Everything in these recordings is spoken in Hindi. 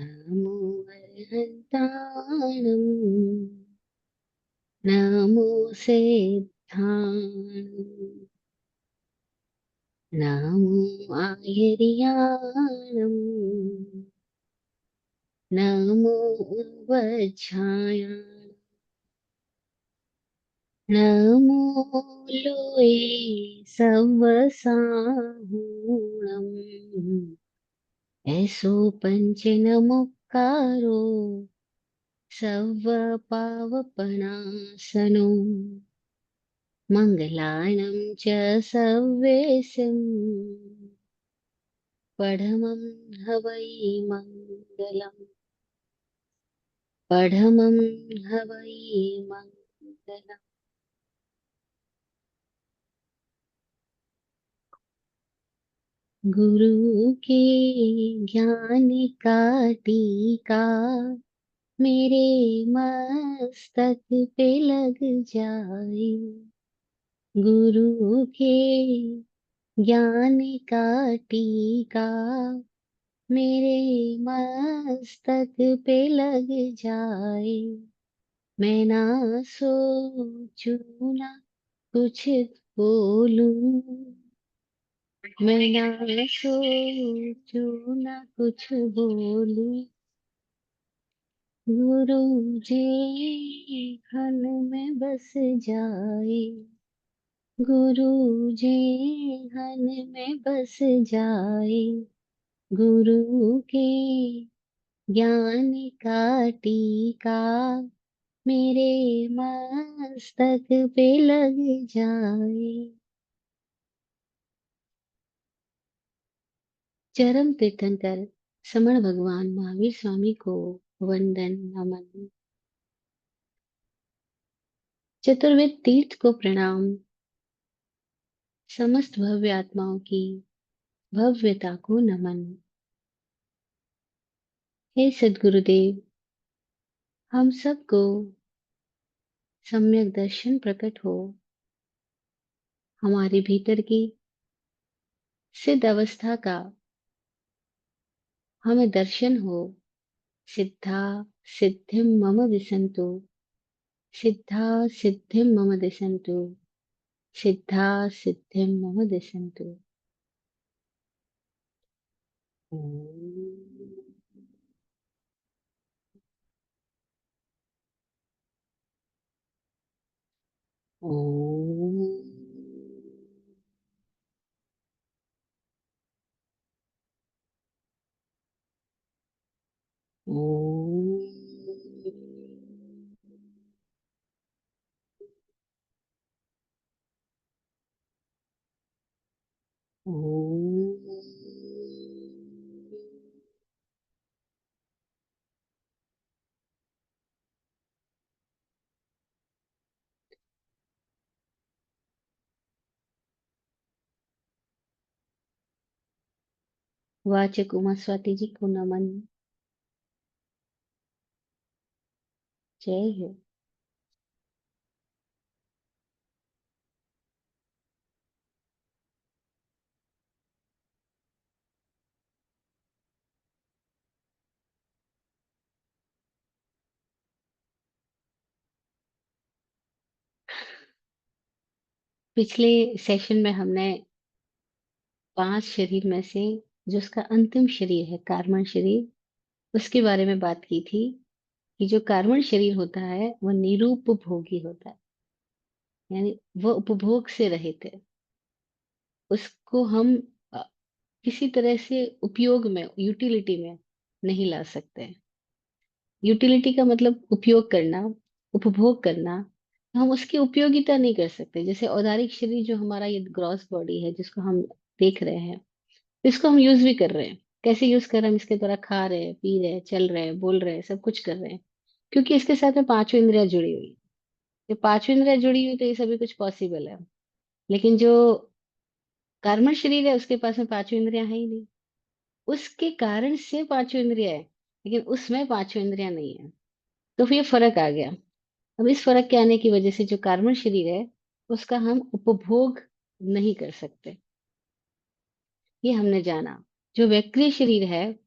नमो अर्हन्ताणं नमो सिद्धाणं नमो आयर्याणं नमो वज्झायाणं नमो लोये सवसाहूणम् ऐसो पंच नमोकारो सवपावपनासनो मङ्गलानं च सव्येशम् पढमं हवै मङ्गलम् पढमं हवै मङ्गलम्। गुरु के ज्ञान का टीका मेरे मस्तक पे लग जाए। गुरु के ज्ञान का टीका मेरे मस्तक पे लग जाए। मैं ना सोचूं ना कुछ बोलूं, मैं ना सोचूं ना कुछ बोलूं। गुरु जी घन में बस जाए। गुरु जी घन में बस जाए। गुरु के ज्ञान का टीका मेरे मस्तक पे लग जाए। चरम तीर्थंकर समण भगवान महावीर स्वामी को वंदन नमन। चतुर्वेद तीर्थ को प्रणाम। समस्त भव्य आत्माओं की भव्यता को नमन। हे सद्गुरुदेव, हम सबको सम्यक दर्शन प्रकट हो, हमारे भीतर की सिद्ध अवस्था का हमें दर्शन हो। सिद्धा सिद्धिं मम दिशन्तु, सिद्धा सिद्धिं मम दिशन्तु, सिद्धा सिद्धिं मम दिशन्तु। ओम। ओम। ओम। ओम। वाचक उमा स्वाति जी को नमन। जय हो। पिछले सेशन में हमने 5 शरीर में से जो उसका अंतिम शरीर है, कार्बन शरीर, उसके बारे में बात की थी कि जो कार्बन शरीर होता है वह निरूपभोगी होता है, यानी वह उपभोग से रहित है। उसको हम अ, किसी तरह से उपयोग में, यूटिलिटी में नहीं ला सकते। यूटिलिटी का मतलब उपयोग करना, उपभोग करना। हम उसकी उपयोगिता नहीं कर सकते। जैसे औदारिक शरीर जो हमारा ये ग्रॉस बॉडी है जिसको हम देख रहे हैं, इसको हम यूज भी कर रहे हैं। कैसे यूज कर रहे हैं? हम इसके द्वारा खा रहे हैं, पी रहे हैं, चल रहे हैं, बोल रहे हैं, सब कुछ कर रहे हैं, क्योंकि इसके साथ में पांचों इंद्रियां जुड़ी हुई। ये पांचों इंद्रियां जुड़ी हुई तो ये सभी कुछ पॉसिबल है। लेकिन जो कर्मठ शरीर है उसके पास में पांचों इंद्रियां है ही नहीं। उसके कारण से पांचों इंद्रियां है, लेकिन उसमें पांचों इंद्रियां नहीं है। तो फिर ये फर्क आ गया। अब इस फर्क के आने की वजह से जो कार्बन शरीर है उसका हम उपभोग नहीं कर सकते। ये हमने जाना। जो वैक्रिय शरीर है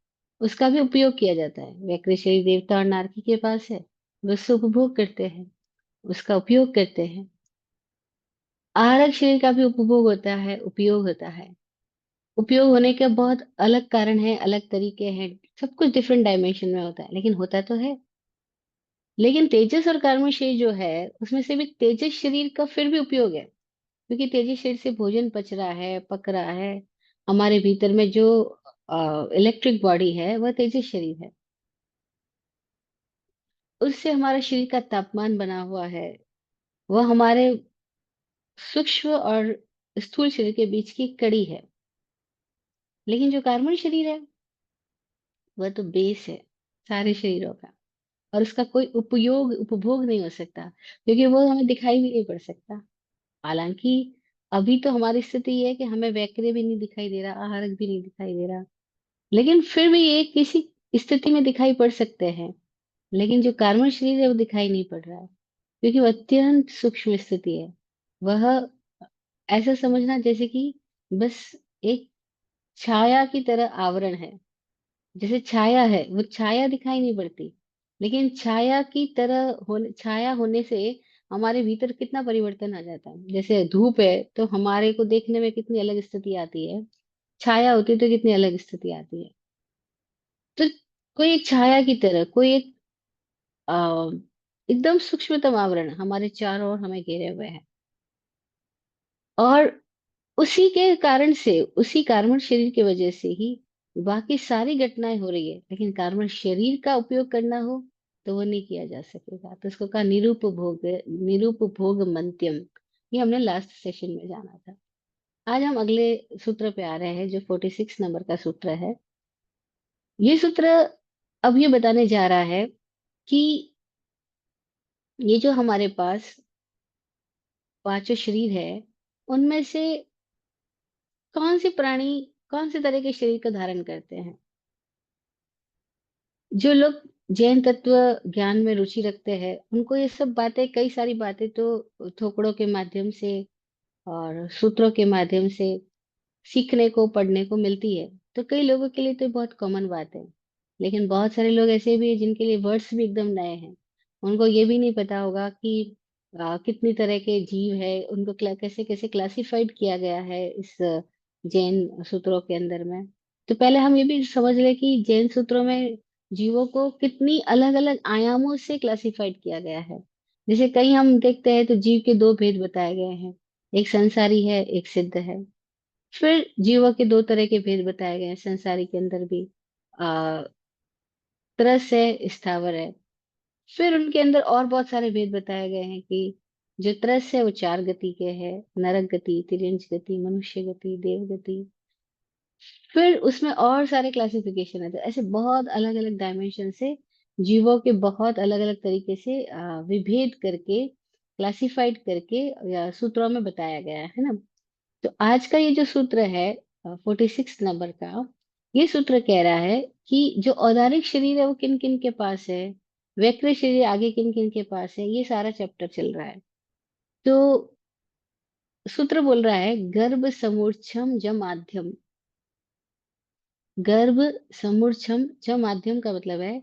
उसका भी उपयोग किया जाता है। वैकृत शरीर देवता और नारकी के पास है, वे उससे उपभोग करते हैं, उसका उपयोग करते हैं। आहारक शरीर का भी उपभोग होता है, उपयोग होता है। उपयोग होने के बहुत अलग कारण है, अलग तरीके हैं। सब कुछ डिफरेंट डायमेंशन में होता है, लेकिन होता तो है। लेकिन तेजस और कर्म शरीर जो है, उसमें से भी तेजस शरीर का फिर भी उपयोग है, क्योंकि तेजस शरीर से भोजन पच रहा है, पक रहा है। हमारे भीतर में जो इलेक्ट्रिक बॉडी है, वह तेजस शरीर है। उससे हमारा शरीर का तापमान बना हुआ है। वह हमारे सूक्ष्म और स्थूल शरीर के बीच की कड़ी है। लेकिन जो कार्बन शरीर है, वह तो बेस है सारे शरीरों का। और उसका कोई उपयोग उपभोग नहीं हो सकता, क्योंकि वो हमें दिखाई भी नहीं पड़ सकता। हालांकि अभी तो हमारी स्थिति ये है कि हमें वैक्य भी नहीं दिखाई दे रहा, आहारक भी नहीं दिखाई दे रहा। लेकिन फिर भी ये किसी स्थिति में दिखाई पड़ सकते हैं। लेकिन जो कार्बन शरीर है, वो दिखाई नहीं पड़ रहा है, क्योंकि वो अत्यंत सूक्ष्म स्थिति है। वह ऐसा समझना जैसे कि बस एक छाया की तरह आवरण है। जैसे छाया है, वो छाया दिखाई नहीं पड़ती, लेकिन छाया होने से हमारे भीतर कितना परिवर्तन आ जाता है। जैसे धूप है, तो हमारे को देखने में कितनी अलग स्थिति आती है। छाया होती है तो कितनी अलग स्थिति आती है। तो कोई एक छाया की तरह, कोई एक आ, एकदम सूक्ष्मतम आवरण हमारे चारों ओर हमें घेरे हुए है। और उसी के कारण से, उसी कार्बन शरीर की वजह से ही बाकी सारी घटनाएं हो रही है। लेकिन कार्बन शरीर का उपयोग करना हो, तो वो नहीं किया जा सकेगा। तो उसको कहा निरुपभोग, निरुपभोग मंत्यम। ये हमने लास्ट सेशन में जाना था। आज हम अगले सूत्र पे आ रहे हैं, जो 46 नंबर का सूत्र है। ये सूत्र अब ये बताने जा रहा है कि ये जो हमारे पास पांचों शरीर है, उनमें से कौन सी प्राणी कौन से तरह के शरीर का धारण करते हैं। जो लोग जैन तत्व ज्ञान में रुचि रखते हैं, उनको ये सब बातें, कई सारी बातें तो थोपड़ों के माध्यम से और सूत्रों के माध्यम से सीखने को, पढ़ने को मिलती है। तो कई लोगों के लिए तो बहुत कॉमन बात है। लेकिन बहुत सारे लोग ऐसे भी हैं जिनके लिए वर्ड्स भी एकदम नए हैं। उनको ये भी नहीं पता होगा कि कितनी तरह के जीव है, उनको कैसे कैसे क्लासिफाइड किया गया है इस जैन सूत्रों के अंदर में। तो पहले हम ये भी समझ ले कि जैन सूत्रों में जीवों को कितनी अलग अलग आयामों से क्लासिफाइड किया गया है। जैसे कहीं हम देखते हैं तो जीव के दो भेद बताए गए हैं, एक संसारी है, एक सिद्ध है। फिर जीवों के दो तरह के भेद बताए गए हैं संसारी के अंदर भी, आ त्रस है, स्थावर है। फिर उनके अंदर और बहुत सारे भेद बताए गए हैं कि जो त्रस है वो चार गति के है, नरक गति, तिर्यंच गति, मनुष्य गति, देव गति। फिर उसमें और सारे क्लासिफिकेशन है। तो ऐसे बहुत अलग अलग डायमेंशन से जीवों के बहुत अलग अलग तरीके से विभेद करके, क्लासिफाइड करके या सूत्रों में बताया गया है ना। तो आज का ये जो सूत्र है 46 नंबर का, ये सूत्र कह रहा है कि जो औदारिक शरीर है वो किन किन के पास है, वैक्र शरीर आगे किन किन के पास है, ये सारा चैप्टर चल रहा है। तो सूत्र बोल रहा है गर्भ समूर्छम ज माध्यम। गर्भ समूर्छम च माध्यम का मतलब है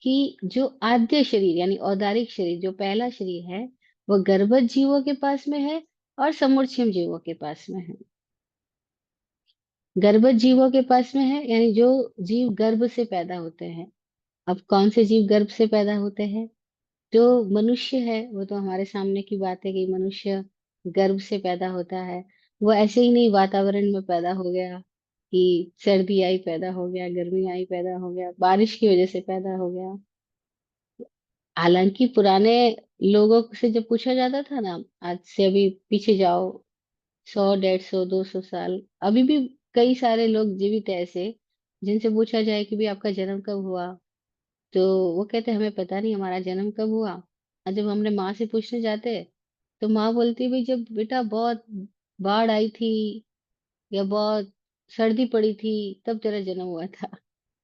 कि जो आद्य शरीर यानी औदारिक शरीर, जो पहला शरीर है, वो गर्भज जीवों के पास में है और समूर्छम जीवों के पास में है। गर्भज जीवों के पास में है यानी जो जीव गर्भ से पैदा होते हैं। अब कौन से जीव गर्भ से पैदा होते हैं? जो मनुष्य है, वो तो हमारे सामने की बात है कि मनुष्य गर्भ से पैदा होता है। वो ऐसे ही नहीं वातावरण में पैदा हो गया कि सर्दी आई पैदा हो गया, गर्मी आई पैदा हो गया, बारिश की वजह से पैदा हो गया। हालांकि पुराने लोगों से जब पूछा जाता था ना, आज से अभी पीछे जाओ 100, 150, 200 साल, अभी भी कई सारे लोग जीवित है ऐसे, जिनसे पूछा जाए कि भी आपका जन्म कब हुआ, तो वो कहते हमें पता नहीं हमारा जन्म कब हुआ। और जब हमने माँ से पूछने जाते, तो माँ बोलती भाई जब बेटा बहुत बाढ़ आई थी या बहुत सर्दी पड़ी थी, तब तेरा जन्म हुआ था।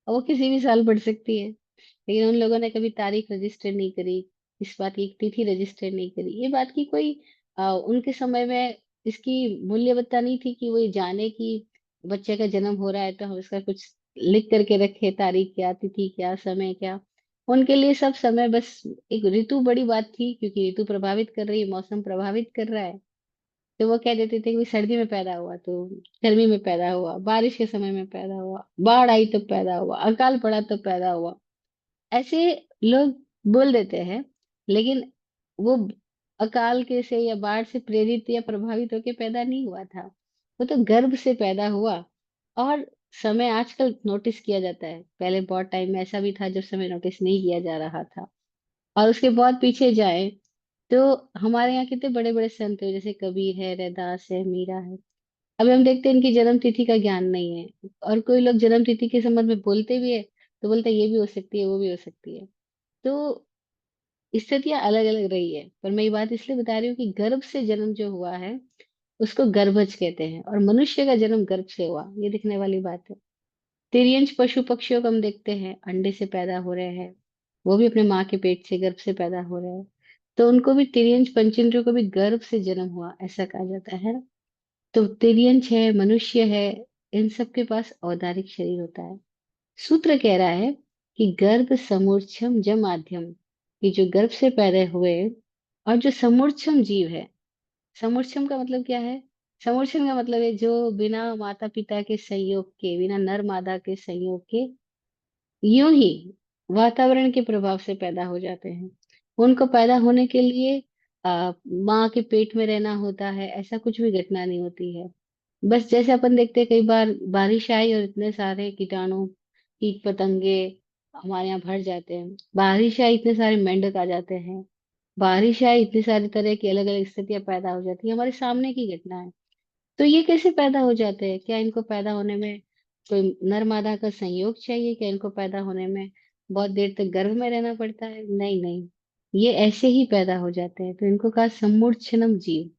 और वो किसी भी साल पड़ सकती है। लेकिन उन लोगों ने कभी तारीख रजिस्टर नहीं करी, इस बात की तिथि रजिस्टर नहीं करी। ये बात की कोई उनके समय में इसकी मूल्यवत्ता नहीं थी कि वो ये जाने कि बच्चे का जन्म हो रहा है तो हम इसका कुछ लिख करके रखे तारीख क्या, तिथि क्या, समय क्या। उनके लिए सब समय बस एक ऋतु बड़ी बात थी, क्योंकि ऋतु प्रभावित कर रही है, मौसम प्रभावित कर रहा है। तो वो कह देते थे कि सर्दी में पैदा हुआ तो गर्मी में पैदा हुआ, बारिश के समय में पैदा हुआ, बाढ़ आई तो पैदा हुआ, अकाल पड़ा तो पैदा हुआ। ऐसे लोग बोल देते हैं, लेकिन वो अकाल के से या बाढ़ से प्रेरित या प्रभावित होकर पैदा नहीं हुआ था। वो तो गर्भ से पैदा हुआ। और समय आजकल नोटिस किया जाता है, पहले बहुत टाइम में ऐसा भी था जब समय नोटिस नहीं किया जा रहा था। और उसके बहुत पीछे जाए तो हमारे यहाँ कितने बड़े बड़े संत हैं, जैसे कबीर है, रैदास है, मीरा है। अभी हम देखते हैं इनकी जन्म तिथि का ज्ञान नहीं है, और कोई लोग जन्म तिथि के संबंध में बोलते भी है तो बोलते हैं ये भी हो सकती है, वो भी हो सकती है। तो स्थितियां अलग अलग रही है, पर मैं ये बात इसलिए बता रही हूँ कि गर्भ से जन्म जो हुआ है उसको गर्भज कहते हैं, और मनुष्य का जन्म गर्भ से हुआ, ये दिखने वाली बात है। तिर्यंच पशु पक्षियों को हम देखते हैं अंडे से पैदा हो रहे हैं, वो भी अपने माँ के पेट से गर्भ से पैदा हो रहे हैं। तो उनको भी तिर्यंच पंचेंद्रियों को भी गर्भ से जन्म हुआ ऐसा कहा जाता है। तो तिर्यंच है, मनुष्य है, इन सब के पास औदारिक शरीर होता है। सूत्र कह रहा है कि गर्भ समूर्छम जमाध्यम, कि जो गर्भ से पैदा हुए और जो समूर्छम जीव है। समूर्छम का मतलब क्या है? समूर्छम का मतलब है जो बिना माता पिता के संयोग के, बिना नर मादा के संयोग के यूं ही वातावरण के प्रभाव से पैदा हो जाते हैं। उनको पैदा होने के लिए माँ के पेट में रहना होता है, ऐसा कुछ भी घटना नहीं होती है। बस जैसे अपन देखते हैं कई बार बारिश आई और इतने सारे कीटाणु, कीट पतंगे हमारे यहाँ भर जाते हैं। बारिश आई इतने सारे मेंढक आ जाते हैं। बारिश आई इतनी सारी तरह की अलग अलग स्थितियां पैदा हो जाती है, हमारे सामने की घटना है। तो ये कैसे पैदा हो जाते हैं? क्या इनको पैदा होने में कोई नर मादा का संयोग चाहिए? क्या इनको पैदा होने में बहुत देर तक गर्भ में रहना पड़ता है? नहीं नहीं, ये ऐसे ही पैदा हो जाते हैं। तो इनको कहा सम्मूर्छनम जीव।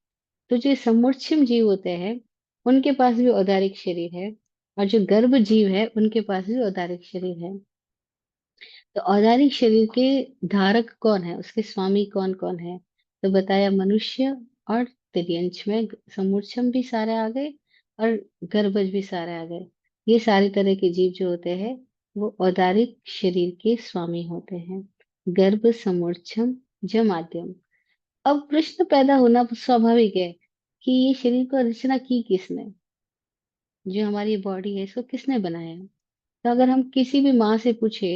तो जो सम्मूर्छिम जीव होते हैं उनके पास भी औदारिक शरीर है, और जो गर्भ जीव है उनके पास भी औदारिक शरीर है। तो औदारिक शरीर के धारक कौन है, उसके स्वामी कौन कौन है? तो बताया मनुष्य, और तिर्यंच में समूर्छम भी सारे आ गए, और गर्भज भी सारे आ गए। ये सारी तरह के जीव जो होते हैं वो औदारिक शरीर के स्वामी होते हैं। गर्भ समूर्छम जमाद्यम। अब प्रश्न पैदा होना स्वाभाविक है कि ये शरीर को रचना की किसने? जो हमारी बॉडी है इसको किसने बनाया? तो अगर हम किसी भी माँ से पूछे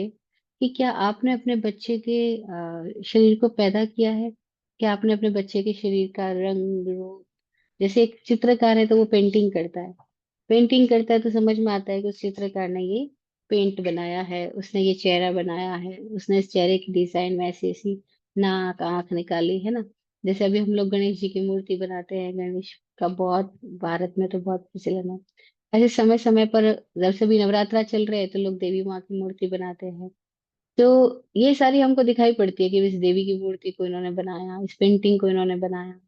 कि क्या आपने अपने बच्चे के शरीर को पैदा किया है, क्या आपने अपने बच्चे के शरीर का रंग रूप, जैसे एक चित्रकार है तो वो पेंटिंग करता है। पेंटिंग करता है तो समझ में आता है कि उस चित्रकार ने ये पेंट बनाया है, उसने ये चेहरा बनाया है, उसने इस चेहरे की डिजाइन में ऐसी ऐसी नाक आंख निकाली है ना। जैसे अभी हम लोग गणेश जी की मूर्ति बनाते हैं, गणेश का बहुत भारत में तो बहुत प्रचलन है। ऐसे समय समय पर जब से भी नवरात्रा चल रहे हैं तो लोग देवी माँ की मूर्ति बनाते हैं। तो ये सारी हमको दिखाई पड़ती है कि इस देवी की मूर्ति को इन्होंने बनाया, इस पेंटिंग को इन्होंने बनाया।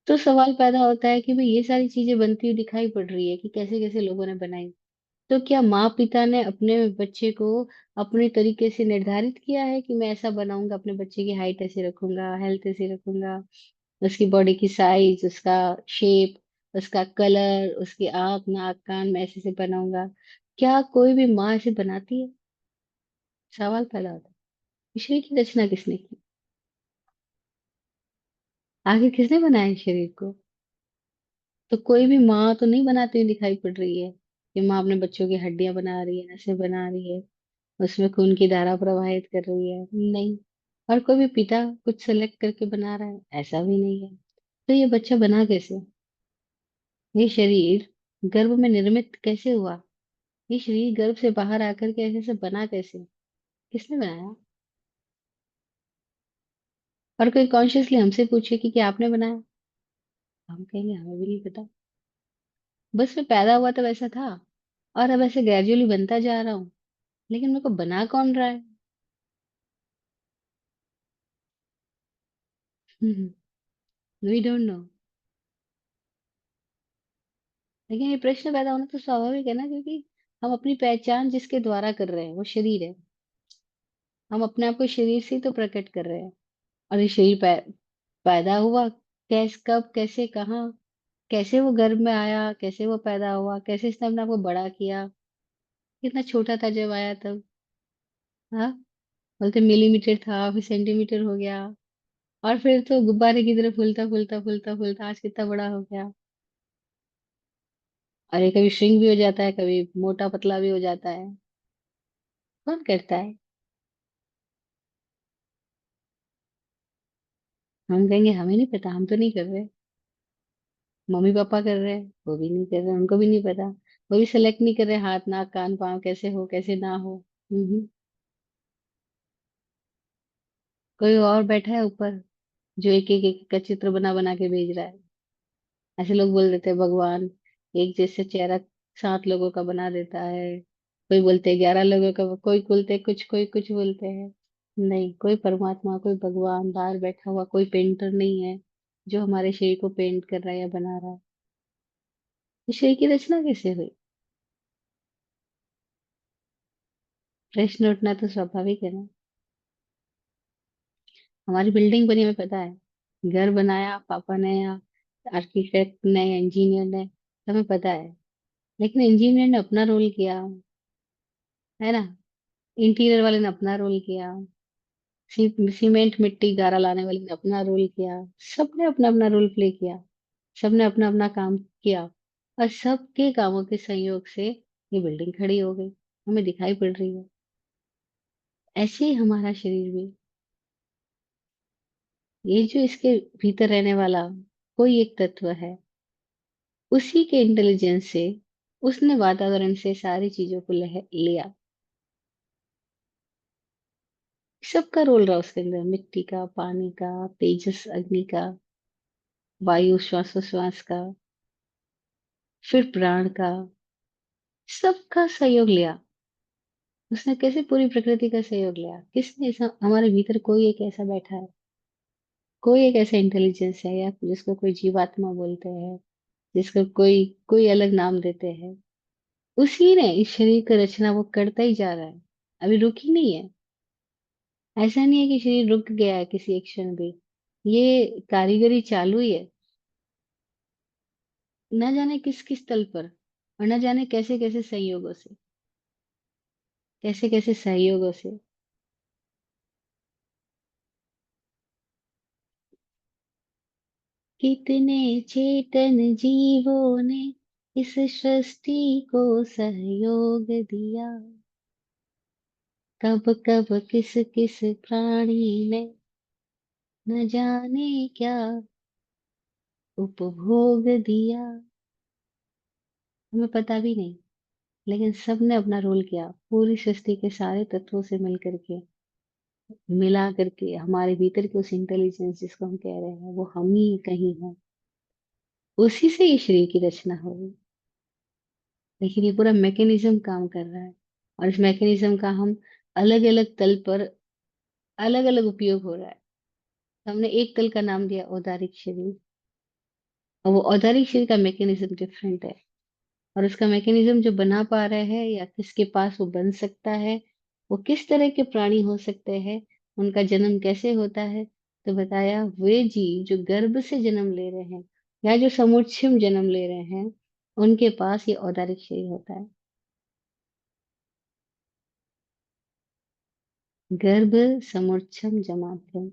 तो सवाल पैदा होता है कि भाई ये सारी चीजें बनती हुई दिखाई पड़ रही है कि कैसे कैसे लोगों ने बनाई। तो क्या माँ पिता ने अपने बच्चे को अपने तरीके से निर्धारित किया है कि मैं ऐसा बनाऊंगा, अपने बच्चे की हाइट ऐसे रखूंगा, हेल्थ ऐसे रखूंगा, उसकी बॉडी की साइज, उसका शेप, उसका कलर, उसकी आँख नाक कान मैं ऐसे से बनाऊंगा? क्या कोई भी माँ ऐसे बनाती है? सवाल पैदा होता है। शरीर की रचना किसने की? आखिर किसने बनाया इस शरीर को? तो कोई भी माँ तो नहीं बनाती हुई दिखाई पड़ रही है कि माँ अपने बच्चों की हड्डियां बना रही है, नसें बना रही है, उसमें खून की धारा प्रवाहित कर रही है, नहीं। और कोई भी पिता कुछ सेलेक्ट करके बना रहा है, ऐसा भी नहीं है। तो ये बच्चा बना कैसे? ये शरीर गर्भ में निर्मित कैसे हुआ? ये शरीर गर्भ से बाहर आकर के ऐसे से बना कैसे? किसने बनाया? और कोई कॉन्शियसली हमसे पूछे कि क्या आपने बनाया? हम कहेंगे हमें भी नहीं पता, बस मैं पैदा हुआ तो वैसा था, और अब ऐसे ग्रेजुअली बनता जा रहा हूँ। लेकिन मेरे को बना कौन रहा है? We don't know. लेकिन ये प्रश्न पैदा होना तो स्वाभाविक है ना, क्योंकि हम अपनी पहचान जिसके द्वारा कर रहे हैं वो शरीर है। हम अपने आप को शरीर से ही तो प्रकट कर रहे हैं। और ये शरीर पैदा हुआ कैस कब कैसे कहाँ, कैसे वो गर्भ में आया, कैसे वो पैदा हुआ, कैसे इसने अपने आप को बड़ा किया, कितना छोटा था जब आया तब। हाँ, बोलते मिलीमीटर था, फिर सेंटीमीटर हो गया, और फिर तो गुब्बारे की तरह फूलता फूलता फूलता फूलता आज कितना बड़ा हो गया। और ये कभी श्रिंक भी हो जाता है, कभी मोटा पतला भी हो जाता है। कौन करता है? हम कहेंगे हमें नहीं पता, हम तो नहीं कर रहे। मम्मी पापा कर रहे हैं, वो भी नहीं कर रहे, उनको भी नहीं पता। वो भी सेलेक्ट नहीं कर रहे, हाथ नाक कान पाँव कैसे हो कैसे ना हो। हम्म। कोई और बैठा है ऊपर, जो एक एक एक का चित्र बना बना के भेज रहा है। ऐसे लोग बोल देते हैं भगवान एक जैसे चेहरा 7 लोगों का बना देता है। कोई बोलते हैं 11 लोगों का, कोई बोलते कुछ, कोई कुछ बोलते हैं। नहीं, कोई परमात्मा, कोई भगवान बाहर बैठा हुआ कोई पेंटर नहीं है जो हमारे शरीर को पेंट कर रहा है या बना रहा है। इस शरीर की रचना कैसे हुई? प्रश्न उठना तो स्वाभाविक है ना। हमारी बिल्डिंग बनी हमें पता है, घर बनाया पापा ने या आर्किटेक्ट ने या इंजीनियर ने, हमें पता है। लेकिन इंजीनियर ने अपना रोल किया, है ना। इंटीरियर वाले ने अपना रोल किया, सीमेंट मिट्टी गारा लाने वाले ने अपना रोल किया। सबने अपना अपना रोल प्ले किया, सबने अपना अपना काम किया, और सबके कामों के संयोग से ये बिल्डिंग खड़ी हो गई, हमें दिखाई पड़ रही है। ऐसे ही हमारा शरीर भी, ये जो इसके भीतर रहने वाला कोई एक तत्व है, उसी के इंटेलिजेंस से उसने वातावरण से सारी चीजों को लिया। सबका रोल रहा उसके अंदर, मिट्टी का, पानी का, तेजस अग्नि का, वायु श्वासोश्वास का, फिर प्राण का, सबका सहयोग लिया। उसने कैसे पूरी प्रकृति का सहयोग लिया, किसने ऐसा, हमारे भीतर कोई एक ऐसा बैठा है, कोई एक ऐसा इंटेलिजेंस है, या जिसको कोई जीवात्मा बोलते हैं, जिसको कोई कोई अलग नाम देते हैं। उसी ने इस शरीर की रचना वो करता ही जा रहा है, अभी रुकी नहीं है। ऐसा नहीं है कि शरीर रुक गया है किसी एक क्षण भी, ये कारीगरी चालू ही है। न जाने किस किस तल पर, और न जाने कैसे कैसे संयोगों से, कैसे कैसे सहयोगों से। कितने चेतन जीवों ने इस सृष्टि को सहयोग दिया, कब कब किस किस प्राणी ने न जाने क्या उपभोग दिया। हमें पता भी नहीं, लेकिन सबने अपना रोल किया, पूरी सृष्टि के सारे तत्वों से मिल करके, मिला करके हमारे भीतर की उस इंटेलिजेंस जिसको हम कह रहे हैं, वो हम ही कहीं है। उसी से ये शरीर की रचना हो रही। लेकिन ये पूरा मैकेनिज्म काम कर रहा है, और इस मैकेनिज्म का हम अलग अलग तल पर अलग अलग उपयोग हो रहा है। हमने एक तल का नाम दिया औदारिक शरीर, और वो औदारिक शरीर का मैकेनिज्म डिफरेंट है। और उसका मैकेनिज्म जो बना पा रहा है या किसके पास वो बन सकता है, वो किस तरह के प्राणी हो सकते हैं, उनका जन्म कैसे होता है, तो बताया वे जीव जो गर्भ से जन्म ले रहे हैं या जो समुच्चयम जन्म ले रहे हैं, उनके पास ये औदारिक शरीर होता है। गर्भ समुच्चयम जमात्यम।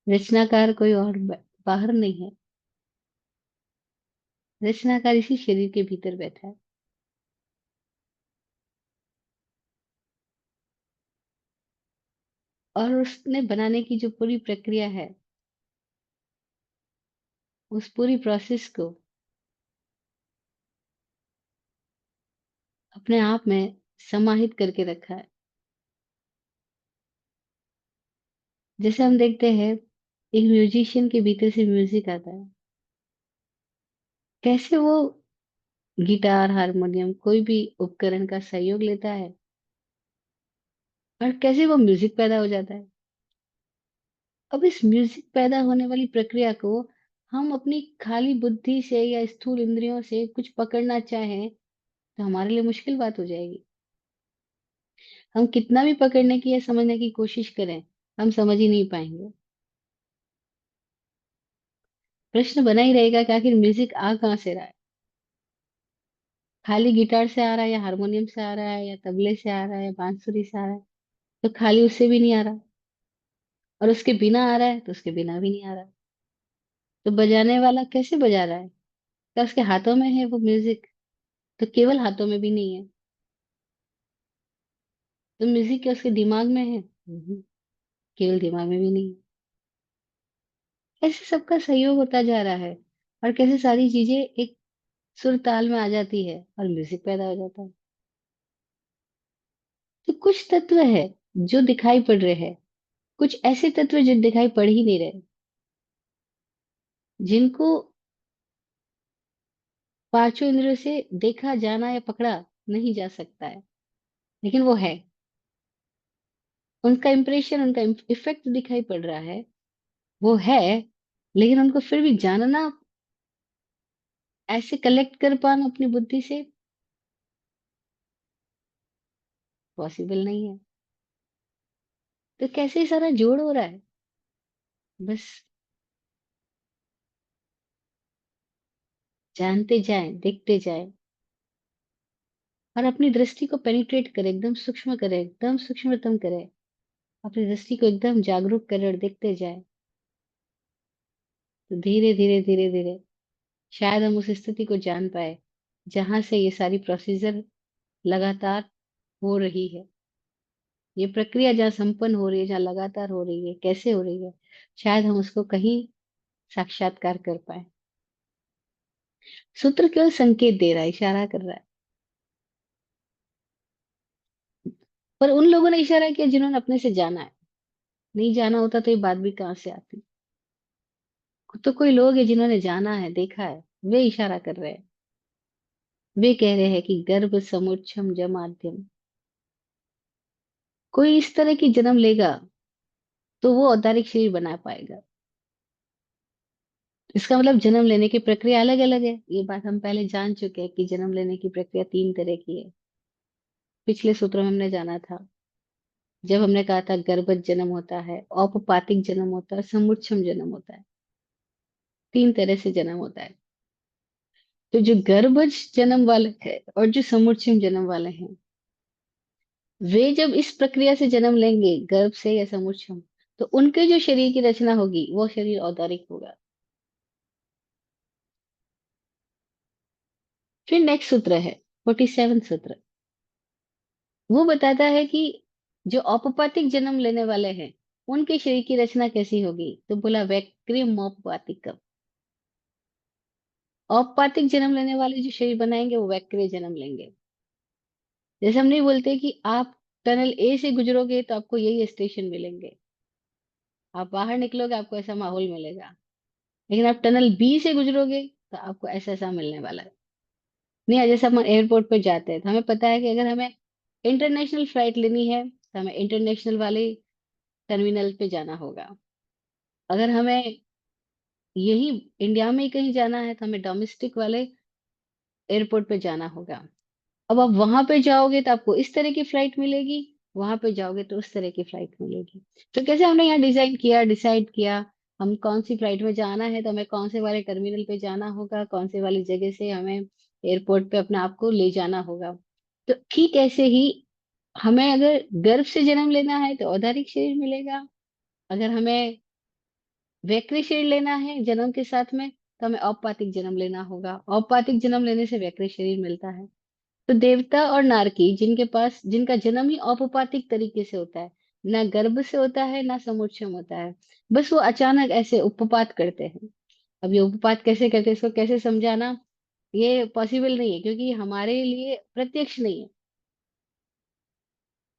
रचनाकार कोई और बाहर नहीं है, रचनाकार इसी शरीर के भीतर बैठा है। और उसने बनाने की जो पूरी प्रक्रिया है, उस पूरी प्रोसेस को अपने आप में समाहित करके रखा है। जैसे हम देखते हैं एक म्यूजिशियन के भीतर से म्यूजिक आता है, कैसे वो गिटार हारमोनियम कोई भी उपकरण का सहयोग लेता है, और कैसे वो म्यूजिक पैदा हो जाता है। अब इस म्यूजिक पैदा होने वाली प्रक्रिया को हम अपनी खाली बुद्धि से या स्थूल इंद्रियों से कुछ पकड़ना चाहें, तो हमारे लिए मुश्किल बात हो जाएगी। हम कितना भी पकड़ने की या समझने की कोशिश करें, हम समझ ही नहीं पाएंगे। प्रश्न बना ही रहेगा कि आखिर म्यूजिक आ कहाँ से रहा है। खाली गिटार से आ रहा है, या हारमोनियम से आ रहा है, या तबले से आ रहा है, या बांसुरी से आ रहा है। तो खाली उससे भी नहीं आ रहा, और उसके बिना आ रहा है तो उसके बिना भी नहीं आ रहा। तो बजाने वाला कैसे बजा रहा है? क्या उसके हाथों में है वो म्यूजिक? तो केवल हाथों में भी नहीं है। तो म्यूजिक क्या उसके दिमाग में है? केवल दिमाग में भी नहीं है। कैसे सबका सहयोग होता जा रहा है, और कैसे सारी चीजें एक सुर ताल में आ जाती है और म्यूजिक पैदा हो जाता है। तो कुछ तत्व है जो दिखाई पड़ रहे हैं, कुछ ऐसे तत्व जो दिखाई पड़ ही नहीं रहे, जिनको पांचों इंद्रियों से देखा जाना या पकड़ा नहीं जा सकता है, लेकिन वो है। उनका इम्प्रेशन, उनका इफेक्ट दिखाई पड़ रहा है, वो है। लेकिन उनको फिर भी जानना, ऐसे कलेक्ट कर पाना अपनी बुद्धि से, पॉसिबल नहीं है। तो कैसे ये सारा जोड़ हो रहा है? बस जानते जाएं, देखते जाएं, और अपनी दृष्टि को पेनिट्रेट करें, एकदम सूक्ष्म करें, एकदम सूक्ष्मतम करें। अपनी दृष्टि को एकदम जागरूक करें और देखते जाएं। तो धीरे धीरे धीरे धीरे शायद हम उस स्थिति को जान पाए जहां से ये सारी प्रोसीजर लगातार हो रही है। ये प्रक्रिया जहाँ संपन्न हो रही है, जहाँ लगातार हो रही है, कैसे हो रही है, शायद हम उसको कहीं साक्षात्कार कर पाए। सूत्र केवल संकेत दे रहा है, इशारा कर रहा है। पर उन लोगों ने इशारा किया जिन्होंने अपने से जाना है। नहीं जाना होता तो ये बात भी कहाँ से आती। तो कोई लोग है जिन्होंने जाना है, देखा है, वे इशारा कर रहे हैं। वे कह रहे हैं कि गर्भ समुच्चम जमाद्यम। कोई इस तरह की जन्म लेगा तो वो औदारिक शरीर बना पाएगा। इसका मतलब जन्म लेने की प्रक्रिया अलग अलग है। ये बात हम पहले जान चुके हैं कि जन्म लेने की प्रक्रिया तीन तरह की है। पिछले सूत्रों में हमने जाना था, जब हमने कहा था गर्भज जन्म होता है, औपपातिक जन्म होता है, समुच्चम जन्म होता है। तीन तरह से जन्म होता है। तो जो गर्भज जन्म वाले हैं और जो समुच्चम जन्म वाले हैं, वे जब इस प्रक्रिया से जन्म लेंगे, गर्भ से या समुच्चम, तो उनके जो शरीर की रचना होगी वो शरीर औदारिक होगा। फिर नेक्स्ट सूत्र है 47 सूत्र। वो बताता है कि जो औपपातिक जन्म लेने वाले हैं, उनके शरीर की रचना कैसी होगी। तो बोला वैक्रियम औपपातिकम। औपपातिक जन्म लेने वाले जो शरीर बनाएंगे वो वैक्रिय जन्म लेंगे। जैसे हम नहीं बोलते कि आप टनल ए से गुजरोगे तो आपको यही स्टेशन मिलेंगे, आप बाहर निकलोगे आपको ऐसा माहौल मिलेगा। लेकिन आप टनल बी से गुजरोगे तो आपको ऐसा ऐसा मिलने वाला है। नहीं, जैसे हम एयरपोर्ट पे जाते हैं तो हमें पता है कि अगर हमें इंटरनेशनल फ्लाइट लेनी है तो हमें इंटरनेशनल वाले टर्मिनल पे जाना होगा। अगर हमें यही इंडिया में ही कहीं जाना है तो हमें डोमेस्टिक वाले एयरपोर्ट पे जाना होगा। अब आप वहां पे जाओगे तो आपको इस तरह की फ्लाइट मिलेगी, वहां पे जाओगे तो उस तरह की फ्लाइट मिलेगी। तो कैसे हमने यहाँ डिजाइन किया, डिसाइड किया, हम कौन सी फ्लाइट में जाना है तो हमें कौन से वाले टर्मिनल पे जाना होगा, कौन से वाली जगह से हमें एयरपोर्ट पे अपने आप को ले जाना होगा। तो ठीक ऐसे ही हमें अगर गर्भ से जन्म लेना है तो औदारिक शरीर मिलेगा। अगर हमें वैक्रिय शरीर लेना है जन्म के साथ में तो हमें औपपातिक जन्म लेना होगा। औपपातिक जन्म लेने से वैक्रिय शरीर मिलता है। तो देवता और नारकी जिनके पास, जिनका जन्म ही औपपातिक तरीके से होता है, ना गर्भ से होता है ना समुच्चय होता है, बस वो अचानक ऐसे उपपात करते हैं। अब ये उपपात कैसे करते हैं, इसको कैसे समझाना, ये पॉसिबल नहीं है, क्योंकि ये हमारे लिए प्रत्यक्ष नहीं है।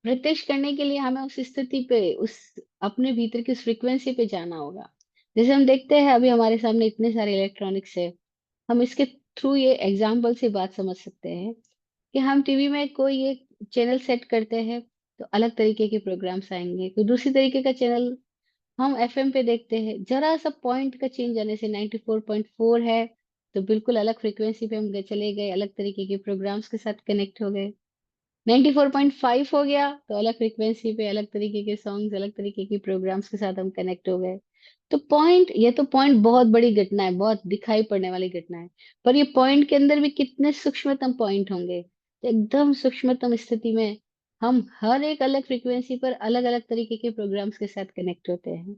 प्रत्यक्ष करने के लिए हमें उस स्थिति पे, उस अपने भीतर की उस फ्रीक्वेंसी पे जाना होगा। जैसे हम देखते हैं अभी हमारे सामने इतने सारे इलेक्ट्रॉनिक्स है, हम इसके थ्रू ये एग्जाम्पल से बात समझ सकते हैं कि हम टीवी में कोई एक चैनल सेट करते हैं तो अलग तरीके के प्रोग्राम्स आएंगे, कोई दूसरी तरीके का चैनल हम एफएम पे देखते हैं, जरा सा पॉइंट का चेंज आने से 94.4 है तो बिल्कुल अलग फ्रीक्वेंसी पे हम चले गए, अलग तरीके के प्रोग्राम्स के साथ कनेक्ट हो गए। 94.5 हो गया तो अलग फ्रीक्वेंसी पे अलग तरीके के सॉन्ग्स, अलग तरीके के प्रोग्राम्स के साथ हम कनेक्ट हो गए। तो पॉइंट, ये तो पॉइंट बहुत बड़ी घटना है, बहुत दिखाई पड़ने वाली घटना है, पर ये पॉइंट के अंदर भी कितने सूक्ष्मतम पॉइंट होंगे। तो एकदम सूक्ष्मतम स्थिति में हम हर एक अलग फ्रीक्वेंसी पर अलग अलग तरीके के प्रोग्राम्स के साथ कनेक्ट होते हैं।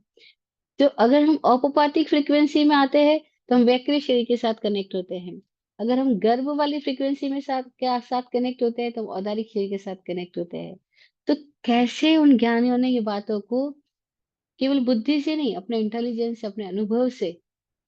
तो अगर हम औपपातिक फ्रीक्वेंसी में आते हैं तो हम वैक्रिय शरीर के साथ कनेक्ट होते हैं। अगर हम गर्भ वाली फ्रीक्वेंसी में साथ कनेक्ट होते हैं तो हम औदारिक शरीर के साथ कनेक्ट होते हैं। तो कैसे उन ज्ञानियों ने ये बातों को केवल बुद्धि से नहीं, अपने इंटेलिजेंस से, अपने अनुभव से,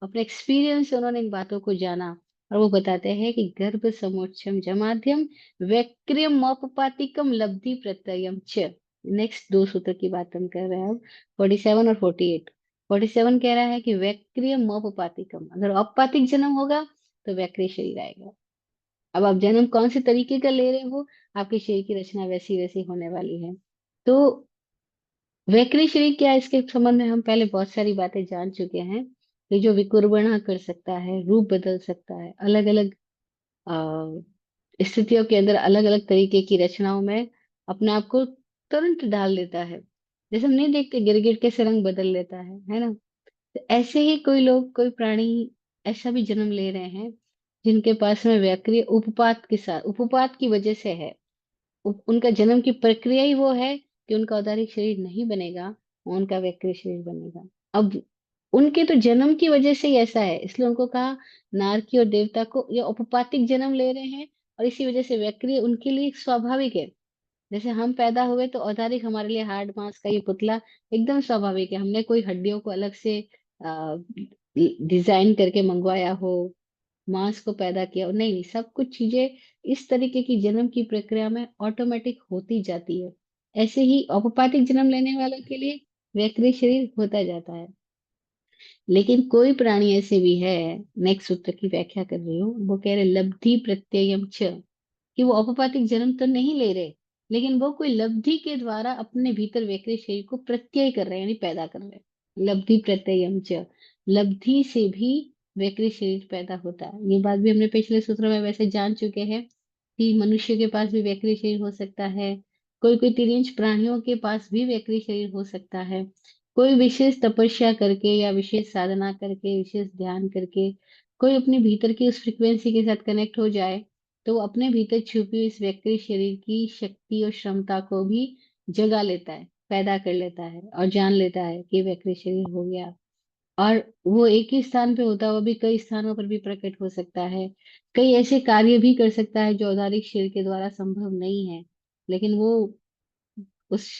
अपने एक्सपीरियंस से उन्होंने इन बातों को जाना। और वो बताते हैं कि गर्भ समोच्चम जमाध्यम वैक्रियम मौपपातिकम लब्धि प्रत्ययम च। नेक्स्ट दो सूत्र की बात हम कर रहे हैं अब, 47 और 48। 47 कह रहा है कि वैक्रियम मौपपातिकम, अगर औपपातिक जन्म होगा तो वैक्रिय शरीर आएगा। अब आप जन्म कौन से तरीके का ले रहे हो, आपके शरीर की रचना वैसी वैसी होने वाली है। तो वैक्री शरीर क्या है, इसके संबंध में हम पहले बहुत सारी बातें जान चुके हैं। ये जो विकुर्बणा कर सकता है, रूप बदल सकता है, अलग अलग स्थितियों के अंदर अलग अलग तरीके की रचनाओं में अपने आप को तुरंत डाल देता है। जैसे हम नहीं देखते गिरगिट कैसे रंग बदल लेता है ना। तो ऐसे ही कोई लोग, कोई प्राणी ऐसा भी जन्म ले रहे हैं जिनके पास में वैक्रिय उपपात के साथ, उपपात की वजह से है। उनका जन्म की प्रक्रिया ही वो है कि उनका औदारिक शरीर नहीं बनेगा, उनका वैक्रिय शरीर बनेगा। अब उनके तो जन्म की वजह से ही ऐसा है, इसलिए उनको कहा नारकी और देवता को ये उपपातिक जन्म ले रहे हैं, और इसी वजह से वैक्रिय उनके लिए स्वाभाविक है। जैसे हम पैदा हुए तो औदारिक हमारे लिए हार्ड मांस का ये पुतला एकदम स्वाभाविक है, हमने कोई हड्डियों को अलग से डिजाइन करके मंगवाया हो, मांस को पैदा किया हो, नहीं, सब कुछ चीजें इस तरीके की जन्म की प्रक्रिया में ऑटोमेटिक होती जाती है। ऐसे ही औपपातिक जन्म लेने वालों के लिए वैक्रिय शरीर होता जाता है। लेकिन कोई प्राणी ऐसे भी है, नेक्स्ट सूत्र की व्याख्या कर रही हूँ, वो कह रहे लब्धि प्रत्ययम च, कि वो औपपातिक जन्म तो नहीं ले रहे, लेकिन वो कोई लब्धि के द्वारा अपने भीतर वैक्रिय शरीर को प्रत्यय कर रहे हैं, यानी पैदा कर रहे हैं। लब्धि प्रत्ययम च, लब्धि से भी वैक्रिय शरीर पैदा होता है। ये बात भी हमने पिछले सूत्र में वैसे जान चुके हैं कि मनुष्य के पास भी वैक्रिय शरीर हो सकता है, कोई कोई तिर्यंच प्राणियों के पास भी वैक्रिय शरीर हो सकता है। कोई विशेष तपस्या करके या विशेष साधना करके, विशेष ध्यान करके कोई अपने भीतर की उस फ्रिक्वेंसी के साथ कनेक्ट हो जाए, तो वो अपने भीतर छुपी हुई इस व्यक्ति शरीर की शक्ति और क्षमता को भी जगा लेता है, पैदा कर लेता है, और जान लेता है कि व्यक्ति शरीर हो गया। और वो एक ही स्थान पे होता है, वो भी कई स्थानों पर भी प्रकट हो सकता है, कई ऐसे कार्य भी कर सकता है जो औदारिक शरीर के द्वारा संभव नहीं है, लेकिन वो उस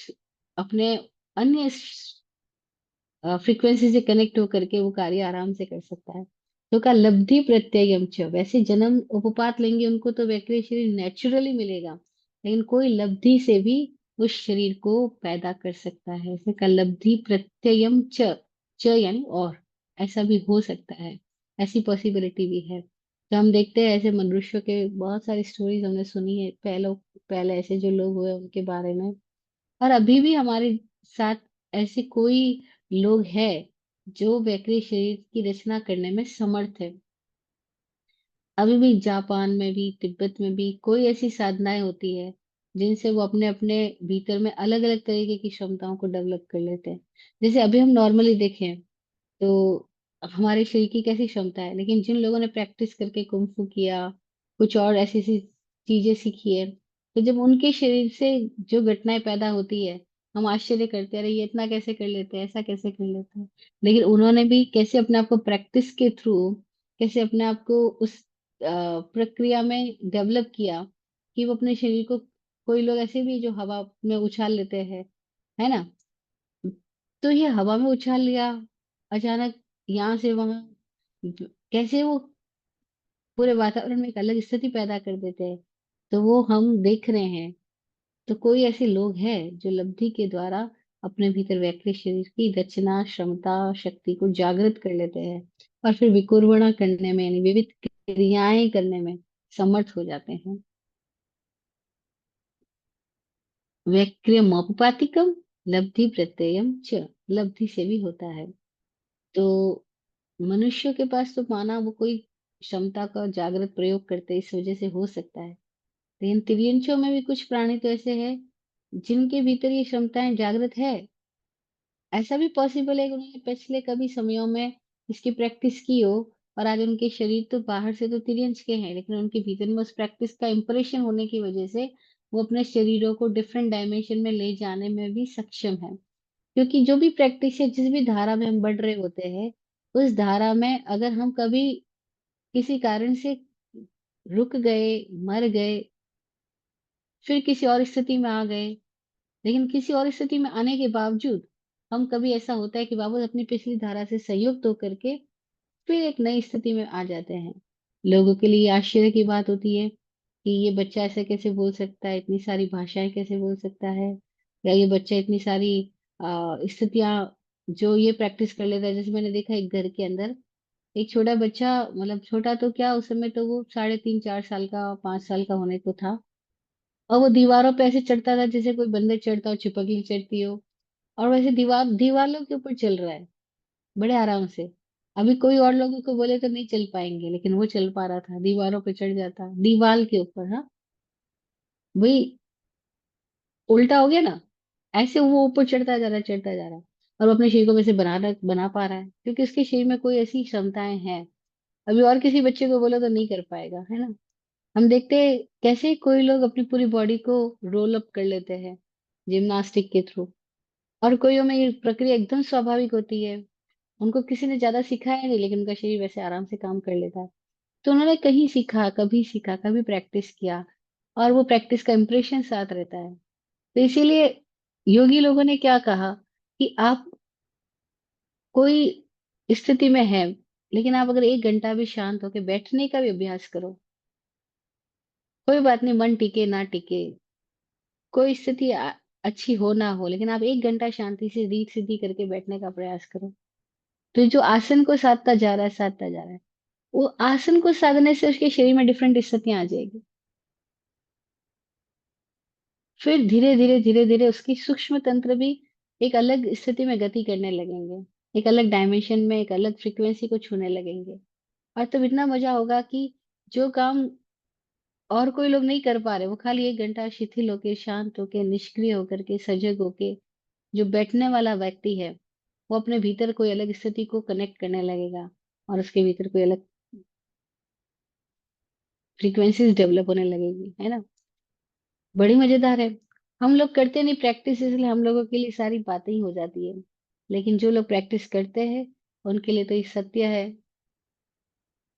अपने अन्य फ्रीक्वेंसी से कनेक्ट होकर के वो कार्य आराम से कर सकता है। तो का लब्धि प्रत्ययम च, वैसे जन्म उपपात लेंगे उनको तो वैक्रिय शरीर नेचुरली मिलेगा, लेकिन कोई लब्धि से भी उस शरीर को पैदा कर सकता है। ऐसे का लब्धि प्रत्ययम च, च यानी और, ऐसा भी हो सकता है, ऐसी पॉसिबिलिटी भी है। तो हम देखते हैं ऐसे मनुष्यों के बहुत सारी स्टोरीज हमने सुनी है, पहले ऐसे जो लोग हुए उनके बारे में। और अभी भी हमारे साथ ऐसे कोई लोग हैं जो वैक्रिय शरीर की रचना करने में समर्थ है। अभी भी जापान में भी, तिब्बत में भी कोई ऐसी साधनाएं होती है जिनसे वो अपने अपने भीतर में अलग अलग तरीके की क्षमताओं को डेवलप कर लेते हैं। जैसे अभी हम नॉर्मली देखें तो हमारे शरीर की कैसी क्षमता है, लेकिन जिन लोगों ने प्रैक्टिस करके कुंफू किया, कुछ और ऐसी ऐसी चीजें सीखी है, तो जब उनके शरीर से जो घटनाएं पैदा होती है, हम आश्चर्य करते हैं, अरे ये इतना कैसे कर लेते हैं, ऐसा कैसे कर लेते हैं। लेकिन उन्होंने भी कैसे अपने आप को प्रैक्टिस के थ्रू, कैसे अपने आप को उस प्रक्रिया में डेवलप किया कि वो अपने शरीर को, कोई लोग ऐसे भी जो हवा में उछाल लेते हैं, है ना। तो ये हवा में उछाल लिया अचानक, यहाँ से वहां, कैसे वो पूरे वातावरण में एक अलग स्थिति पैदा कर देते हैं। तो वो हम देख रहे हैं। तो कोई ऐसे लोग हैं जो लब्धि के द्वारा अपने भीतर वैक्रिय शरीर की रचना, क्षमता, शक्ति को जागृत कर लेते हैं, और फिर विकुर्वणा करने में, यानी विविध क्रियाएं करने में समर्थ हो जाते हैं। वैक्रियम औपपातिकम लब्धि प्रत्ययम च, लब्धि से भी होता है। तो मनुष्य के पास तो माना वो कोई क्षमता का जागृत प्रयोग करते इस वजह से हो सकता है, लेकिन तिर्यंचों में भी कुछ प्राणी तो ऐसे हैं जिनके भीतर ये क्षमताएं जागृत है, ऐसा भी पॉसिबल है कि उन्होंने पिछले कभी समयों में इसकी प्रैक्टिस की हो, और आज उनके शरीर तो बाहर से तो तिर्यंज के हैं, लेकिन उनके भीतर में उस प्रैक्टिस का इम्प्रेशन होने की वजह से वो अपने शरीरों को डिफरेंट डायमेंशन में ले जाने में भी सक्षम है। क्योंकि जो भी प्रैक्टिस है, जिस भी धारा में हम बढ़ रहे होते हैं, उस धारा में अगर हम कभी किसी कारण से रुक गए, मर गए, फिर किसी और स्थिति में आ गए, लेकिन किसी और स्थिति में आने के बावजूद हम कभी ऐसा होता है कि वापस अपनी पिछली धारा से संयुक्त होकर के फिर एक नई स्थिति में आ जाते हैं। लोगों के लिए आश्चर्य की बात होती है कि ये बच्चा ऐसे कैसे बोल सकता है, इतनी सारी भाषाएं कैसे बोल सकता है, या ये बच्चा इतनी सारी स्थितियां जो ये प्रैक्टिस कर लेता है। जैसे मैंने देखा एक घर के अंदर एक छोटा बच्चा, मतलब छोटा तो क्या, उस समय तो वो 3.5 4 साल का, 5 साल का होने को था, और वो दीवारों पे ऐसे चढ़ता था जैसे कोई बंदर चढ़ता हो, चिपकली चढ़ती हो, और वैसे दीवारों के ऊपर चल रहा है बड़े आराम से। अभी कोई और लोगों को बोले तो नहीं चल पाएंगे, लेकिन वो चल पा रहा था, दीवारों पे चढ़ जाता, दीवार के ऊपर। हाँ, वही उल्टा हो गया ना। ऐसे वो ऊपर चढ़ता जा रहा है, और वो अपने शरीर को वैसे बना पा रहा है, क्योंकि उसके शरीर में कोई ऐसी क्षमताएं हैं। अभी और किसी बच्चे को बोलो तो नहीं कर पाएगा, है ना। हम देखते हैं कैसे कोई लोग अपनी पूरी बॉडी को रोल अप कर लेते हैं जिम्नास्टिक के थ्रू, और कोईयों में ये प्रक्रिया एकदम स्वाभाविक होती है। उनको किसी ने ज्यादा सिखाया नहीं, लेकिन उनका शरीर वैसे आराम से काम कर लेता है। तो उन्होंने कहीं सीखा, कभी प्रैक्टिस किया, और वो प्रैक्टिस का इम्प्रेशन साथ रहता है। तो इसीलिए योगी लोगों ने क्या कहा कि आप कोई स्थिति में है, लेकिन आप अगर 1 घंटा भी शांत होकर बैठने का भी अभ्यास करो, कोई बात नहीं, मन टिके ना टिके, कोई स्थिति अच्छी हो ना हो, लेकिन आप 1 घंटा शांति से रीत सीधी करके बैठने का प्रयास करो। तो जो आसन को साधता जा रहा है, वो आसन को साधने से उसके शरीर में डिफरेंट स्थितियां आ जाएगी। फिर धीरे धीरे उसकी सूक्ष्म तंत्र भी एक अलग स्थिति में गति करने लगेंगे, एक अलग डायमेंशन में, एक अलग फ्रीक्वेंसी को छूने लगेंगे। और तब इतना मजा होगा कि जो काम और कोई लोग नहीं कर पा रहे, वो खाली 1 घंटा शिथिल होके, शांत होके, निष्क्रिय होकर के, सजग होके जो बैठने वाला व्यक्ति है, वो अपने भीतर कोई अलग स्थिति को कनेक्ट करने लगेगा, और उसके भीतर कोई अलग फ्रीक्वेंसीज डेवलप होने लगेगी, है ना। बड़ी मजेदार है। हम लोग करते नहीं प्रैक्टिस, इसलिए हम लोगों के लिए सारी बातें ही हो जाती है, लेकिन जो लोग प्रैक्टिस करते हैं उनके लिए तो ये सत्य है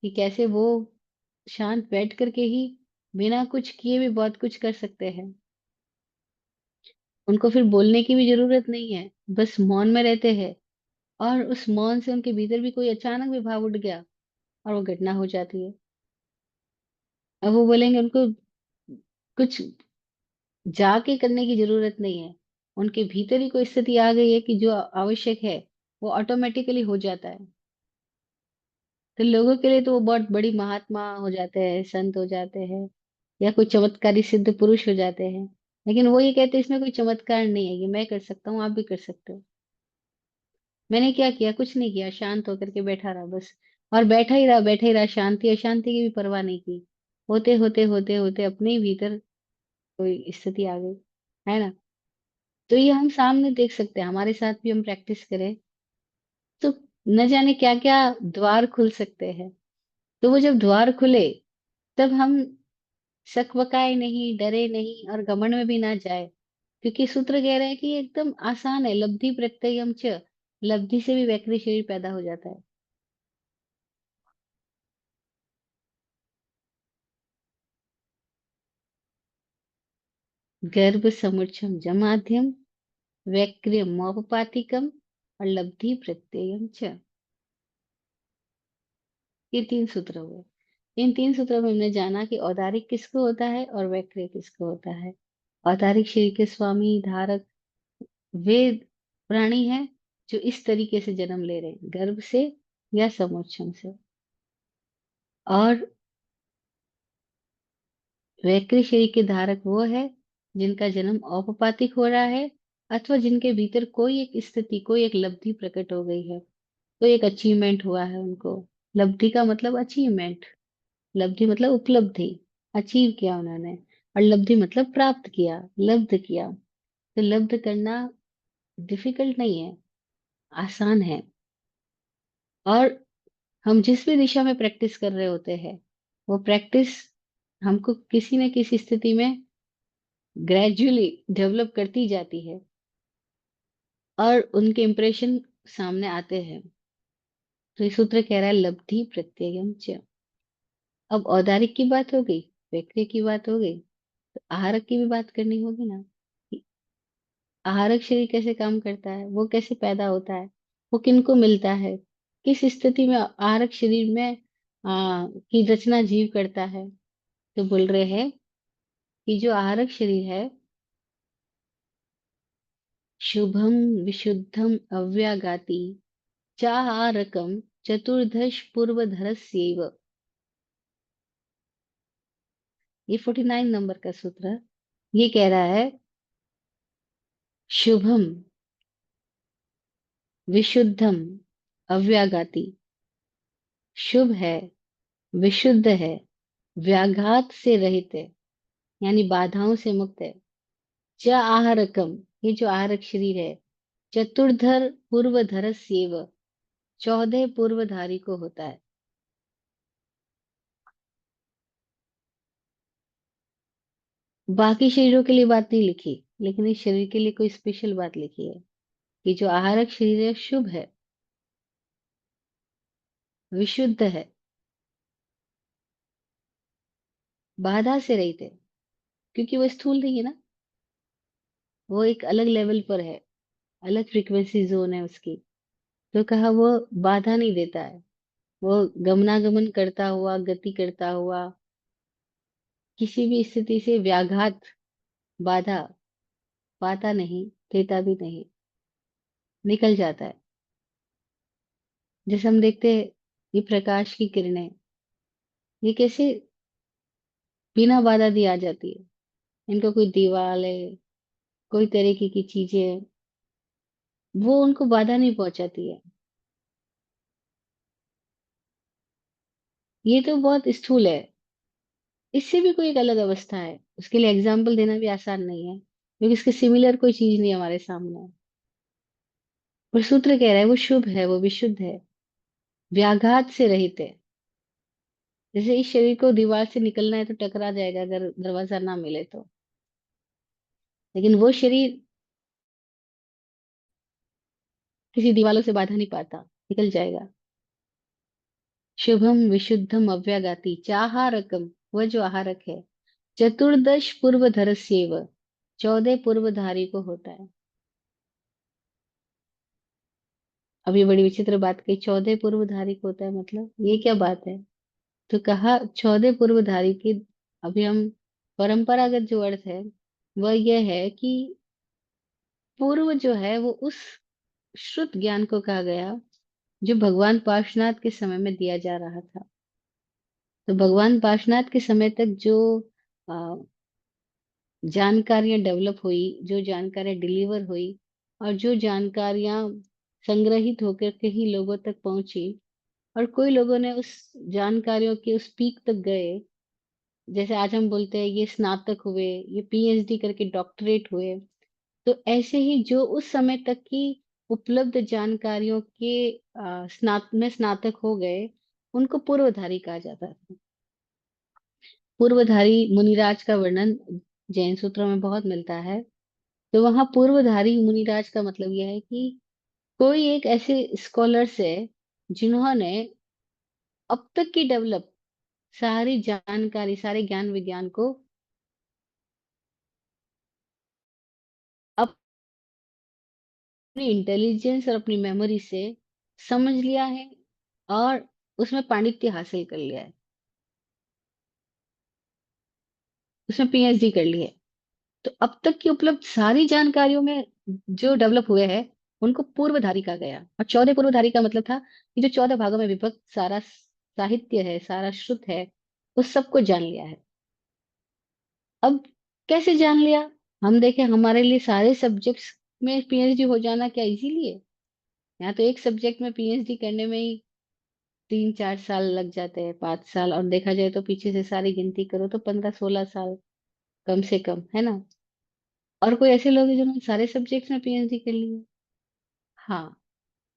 कि कैसे वो शांत बैठ करके ही बिना कुछ किए भी बहुत कुछ कर सकते हैं। उनको फिर बोलने की भी जरूरत नहीं है, बस मौन में रहते हैं, और उस मौन से उनके भीतर भी कोई अचानक भी भाव उठ गया, और वो घटना हो जाती है। अब वो बोलेंगे उनको कुछ जाके करने की जरूरत नहीं है, उनके भीतर ही कोई स्थिति आ गई है कि जो आवश्यक है वो ऑटोमेटिकली हो जाता है। तो लोगों के लिए तो वो बहुत बड़ी महात्मा हो जाते हैं, संत हो जाते हैं, या कोई चमत्कारी सिद्ध पुरुष हो जाते हैं। लेकिन वो ये कहते हैं इसमें कोई चमत्कार नहीं है, ये मैं कर सकता हूँ, आप भी कर सकते हो। मैंने क्या किया, कुछ नहीं किया, शांत होकर के बैठा रहा बस, और बैठा ही रहा, शांति अशांति की भी परवाह नहीं की। होते होते अपने ही भीतर कोई स्थिति आ गई, है ना। तो ये हम सामने देख सकते हैं, हमारे साथ भी हम प्रैक्टिस करें तो न जाने क्या क्या द्वार खुल सकते हैं। तो वो जब द्वार खुले, तब हम सकबकाए नहीं, डरे नहीं, और घमंड में भी ना जाए, क्योंकि सूत्र कह रहे हैं कि ये एकदम आसान है। लब्धि प्रत्ययम च, लब्धि से भी वैकृत शरीर पैदा हो जाता है। गर्भ समुच्चम जमाध्यम, वैक्रिय मौपपातिकम, और लब्धि प्रत्ययम च। ये 3 सूत्र हुए। इन 3 सूत्रों में हमने जाना कि औदारिक किसको होता है और वैक्रिय किसको होता है। औदारिक शरीर के स्वामी धारक वे प्राणी हैं जो इस तरीके से जन्म ले रहे हैं, गर्भ से या समुच्चम से। और वैक्रिय शरीर के धारक वो है जिनका जन्म औपपातिक हो रहा है, अथवा जिनके भीतर कोई एक स्थिति, कोई एक लब्धि प्रकट हो गई है, कोई एक अचीवमेंट हुआ है उनको। लब्धि का मतलब अचीवमेंट, लब्धि मतलब उपलब्धि, अचीव किया उन्होंने, और लब्धि मतलब प्राप्त किया, लब्ध किया। तो लब्ध करना डिफिकल्ट नहीं है, आसान है। और हम जिस भी दिशा में प्रैक्टिस कर रहे होते हैं, वो प्रैक्टिस हमको किसी न किसी स्थिति में ग्रेजुअली डेवलप करती जाती है और उनके इम्प्रेशन सामने आते हैं। तो ये सूत्र कह रहा है लब्धि प्रत्ययम च। अब औदारिक की बात हो गई, व्यक्ति की बात हो गई, तो आहारक की भी बात करनी होगी ना, कि आहारक शरीर कैसे काम करता है, वो कैसे पैदा होता है, वो किनको मिलता है, किस स्थिति में आहारक शरीर में की रचना जीव करता है। तो बोल रहे हैं कि जो आहारक शरीर है, शुभम विशुद्धम अव्यागाति चाहारकम चतुर्दश पूर्वधरस्यैव। ये 49 नंबर का सूत्र ये कह रहा है शुभम विशुद्धम अव्यागाति। शुभ है, विशुद्ध है, व्याघात से रहित है, यानी बाधाओं से मुक्त है। च आहारकम, ये जो आहारक शरीर है, चतुर्धर पूर्वधरस्यैव, 14 पूर्वधारी को होता है। बाकी शरीरों के लिए बात नहीं लिखी, लेकिन इस शरीर के लिए कोई स्पेशल बात लिखी है कि जो आहारक शरीर है शुभ है, विशुद्ध है, बाधा से रहित है। क्योंकि वो स्थूल नहीं है ना, वो एक अलग लेवल पर है, अलग फ्रीक्वेंसी जोन है उसकी। तो कहा वो बाधा नहीं देता है, वो गमनागमन करता हुआ, गति करता हुआ, किसी भी स्थिति से व्याघात, बाधा पाता नहीं, देता भी नहीं, निकल जाता है। जैसे हम देखते हैं, ये प्रकाश की किरणें, ये कैसे बिना बाधा दिए आ जाती है। इनका कोई दीवार है, कोई तरीके की चीजें, वो उनको बाधा नहीं पहुंचाती है। ये तो बहुत स्थूल है। इससे भी कोई एक अलग अवस्था है, उसके लिए एग्जाम्पल देना भी आसान नहीं है, क्योंकि इसके सिमिलर कोई चीज नहीं हमारे सामने है। और सूत्र कह रहा है वो शुभ है, वो विशुद्ध है, व्याघात से रहित है। जैसे इस शरीर को दीवार से निकलना है तो टकरा जाएगा अगर दरवाजा ना मिले तो, लेकिन वो शरीर किसी दीवारों से बाधा नहीं पाता, निकल जाएगा। शुभम विशुद्धम अव्यागाति चाहारकम, वह जो आहारक है, चतुर्दश पूर्वधरस्येव, 14 पूर्वधारी को होता है। अब ये बड़ी विचित्र बात कही, 14 पूर्वधारी को होता है, मतलब ये क्या बात है। तो कहा 14 पूर्वधारी की, अभी हम परंपरागत जो अर्थ है वह यह है कि पूर्व जो है वो उस श्रुत ज्ञान को कहा गया जो भगवान पार्शनाथ के समय में दिया जा रहा था। तो भगवान पार्शनाथ के समय तक जो आ, जानकारियां डेवलप हुई, जो जानकारियां डिलीवर हुई, और जो जानकारियां संग्रहित होकर कई लोगों तक पहुंची, और कोई लोगों ने उस जानकारियों के उस पीक तक गए, जैसे आज हम बोलते हैं ये स्नातक हुए, ये पीएचडी करके डॉक्टरेट हुए। तो ऐसे ही जो उस समय तक की उपलब्ध जानकारियों के स्नातक हो गए, उनको पूर्वधारी कहा जाता है। पूर्वधारी मुनिराज का वर्णन जैन सूत्रों में बहुत मिलता है। तो वहां पूर्वधारी मुनिराज का मतलब यह है कि कोई एक ऐसे स्कॉलर्स है जिन्होंने अब तक की डेवलप सारी जानकारी, सारे ज्ञान विज्ञान को अपनी इंटेलिजेंस और अपनी मेमोरी से समझ लिया है, और उसमें पांडित्य हासिल कर लिया है, उसमें पीएचडी कर ली है। तो अब तक की उपलब्ध सारी जानकारियों में जो डेवलप हुए हैं, उनको पूर्वधारी कहा गया। और 14 पूर्वधारी का मतलब था कि जो 14 भागों में विभक्त सारा साहित्य है, सारा श्रुत है, उस सबको जान लिया है। अब कैसे जान लिया, हम देखें हमारे लिए सारे सब्जेक्ट्स में पीएचडी हो जाना क्या इजीली है। यहाँ तो एक सब्जेक्ट में पीएचडी करने में ही 3-4 साल लग जाते हैं, 5 साल, और देखा जाए तो पीछे से सारी गिनती करो तो 15-16 साल कम से कम, है ना। और कोई ऐसे लोग हैं जिन्होंने सारे सब्जेक्ट्स में पीएचडी कर ली है। हाँ,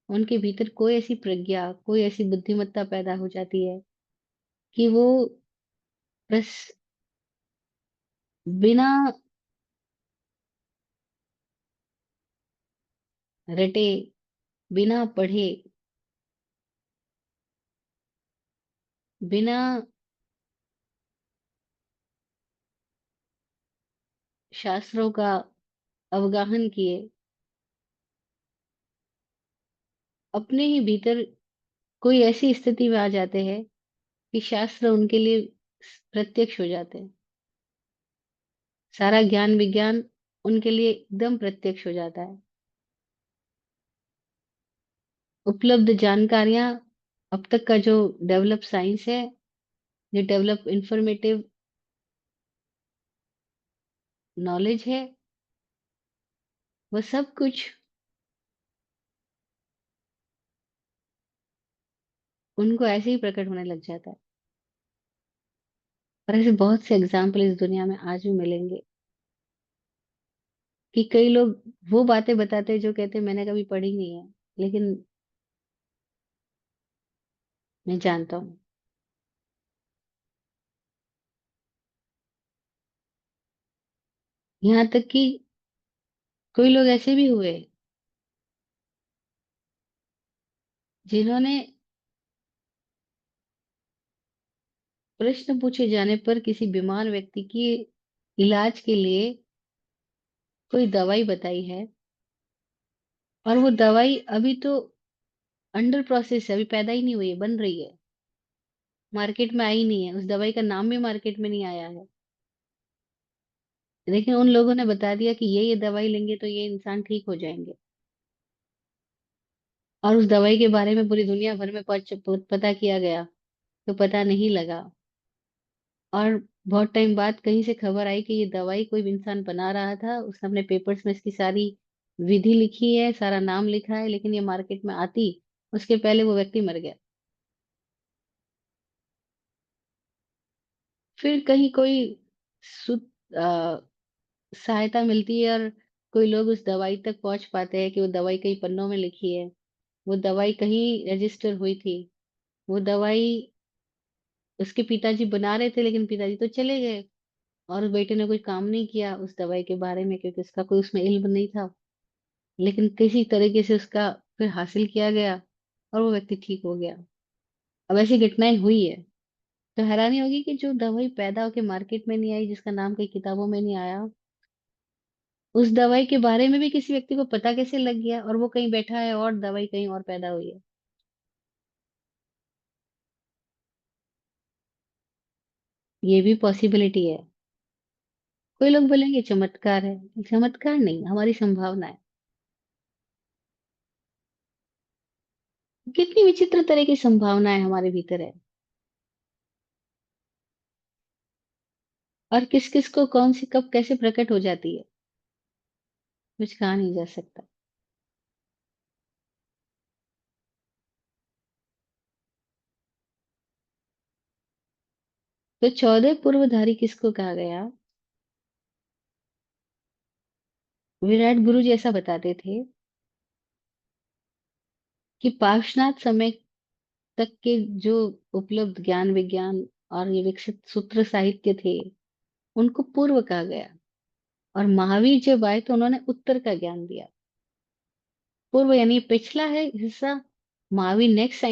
उनके भीतर कोई ऐसी प्रज्ञा, कोई ऐसी बुद्धिमत्ता पैदा हो जाती है कि वो बस बिना रटे, बिना पढ़े, बिना शास्त्रों का अवगाहन किए, अपने ही भीतर कोई ऐसी स्थिति में आ जाते हैं कि शास्त्र उनके लिए प्रत्यक्ष हो जाते हैं। सारा ज्ञान विज्ञान उनके लिए एकदम प्रत्यक्ष हो जाता है। उपलब्ध जानकारियां, अब तक का जो डेवलप साइंस है, जो डेवलप इंफॉर्मेटिव नॉलेज है, वो सब कुछ उनको ऐसे ही प्रकट होने लग जाता है। और ऐसे बहुत से एग्जाम्पल इस दुनिया में आज भी मिलेंगे कि कई लोग वो बातें बताते हैं जो कहते हैं मैंने कभी पढ़ी नहीं है, लेकिन मैं जानता हूँ। यहाँ तक कि कोई लोग ऐसे भी हुए जिन्होंने प्रश्न पूछे जाने पर किसी बीमार व्यक्ति की इलाज के लिए कोई दवाई बताई है, और वो दवाई अभी तो अंडर प्रोसेस है, अभी पैदा ही नहीं हुई है, बन रही है, मार्केट में आई नहीं है, उस दवाई का नाम भी मार्केट में नहीं आया है, लेकिन उन लोगों ने बता दिया कि ये दवाई लेंगे तो ये इंसान ठीक हो जाएंगे। और उस दवाई के बारे में पूरी दुनिया भर में पता किया गया तो पता नहीं लगा। और बहुत टाइम बाद कहीं से खबर आई कि ये दवाई कोई इंसान बना रहा था, उसने अपने पेपर्स में इसकी सारी विधि लिखी है, सारा नाम लिखा है, लेकिन ये मार्केट में आती उसके पहले वो व्यक्ति मर गया। फिर कहीं कोई सु अ, सहायता मिलती है और कोई लोग उस दवाई तक पहुंच पाते हैं कि वो दवाई कई पन्नों में लिखी है, वो दवाई कहीं रजिस्टर हुई थी, वो दवाई उसके पिताजी बना रहे थे, लेकिन पिताजी तो चले गए और उस बेटे ने कोई काम नहीं किया उस दवाई के बारे में, क्योंकि उसका कोई उसमें इल्म नहीं था। लेकिन किसी तरीके से उसका फिर हासिल किया गया और वो व्यक्ति ठीक हो गया। अब ऐसी घटनाएं हुई है, तो हैरानी होगी कि जो दवाई पैदा होके मार्केट में नहीं आई, जिसका नाम कई किताबों में नहीं आया, उस दवाई के बारे में भी किसी व्यक्ति को पता कैसे लग गया, और वो कहीं बैठा है और दवाई कहीं और पैदा हुई है। ये भी पॉसिबिलिटी है। कोई लोग बोलेंगे चमत्कार है, चमत्कार नहीं, हमारी संभावना है। कितनी विचित्र तरह की संभावनाएं हमारे भीतर है, और किस किस को कौन सी कब कैसे प्रकट हो जाती है, कुछ कहा नहीं जा सकता। तो 14 पूर्वधारी किसको कहा गया? विराट गुरु जी ऐसा बताते थे कि पाषाण समय तक के जो उपलब्ध ज्ञान विज्ञान और ये विकसित सूत्र साहित्य थे, उनको पूर्व कहा गया। और महावीर जब आए तो उन्होंने उत्तर का ज्ञान दिया। पूर्व यानी पिछला है हिस्सा। महावीर नेक्स्ट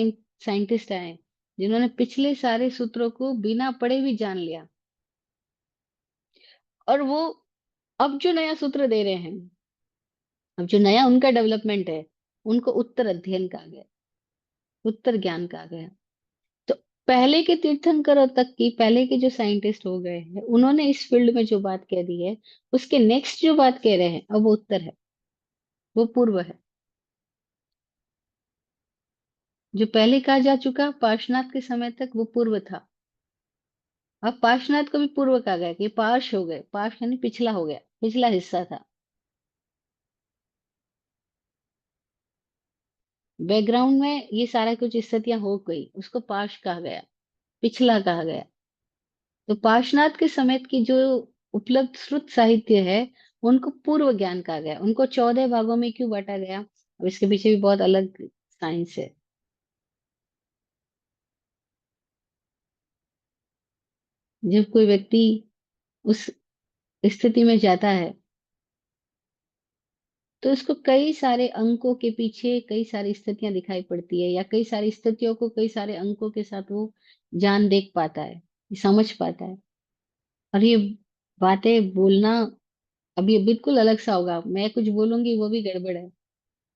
साइंटिस्ट आए जिन्होंने पिछले सारे सूत्रों को बिना पढ़े भी जान लिया, और वो अब जो नया सूत्र दे रहे हैं, अब जो नया उनका डेवलपमेंट है, उनको उत्तर अध्ययन कहा गया, उत्तर ज्ञान कहा गया। तो पहले के तीर्थंकरों तक की, पहले के जो साइंटिस्ट हो गए हैं, उन्होंने इस फील्ड में जो बात कह दी है, उसके नेक्स्ट जो बात कह रहे हैं, अब वो उत्तर है, वो पूर्व है। जो पहले कहा जा चुका पार्श्वनाथ के समय तक, वो पूर्व था। अब पार्श्वनाथ को भी पूर्व कहा गया कि पार्श हो गए, पार्श यानी पिछला हो गया, पिछला हिस्सा था। बैकग्राउंड में ये सारा कुछ स्थितियां हो गई, उसको पार्श कहा गया, पिछला कहा गया। तो पार्श्वनाथ के समय की जो उपलब्ध श्रुत साहित्य है, उनको पूर्व ज्ञान कहा गया। उनको 14 भागों में क्यों बांटा गया, अब इसके पीछे भी बहुत अलग साइंस है। जब कोई व्यक्ति उस स्थिति में जाता है तो उसको कई सारे अंकों के पीछे कई सारी स्थितियां दिखाई पड़ती है, या कई सारी स्थितियों को कई सारे अंकों के साथ वो जान देख पाता है, समझ पाता है। और ये बातें बोलना अब ये बिल्कुल अलग सा होगा, मैं कुछ बोलूंगी वो भी गड़बड़ है,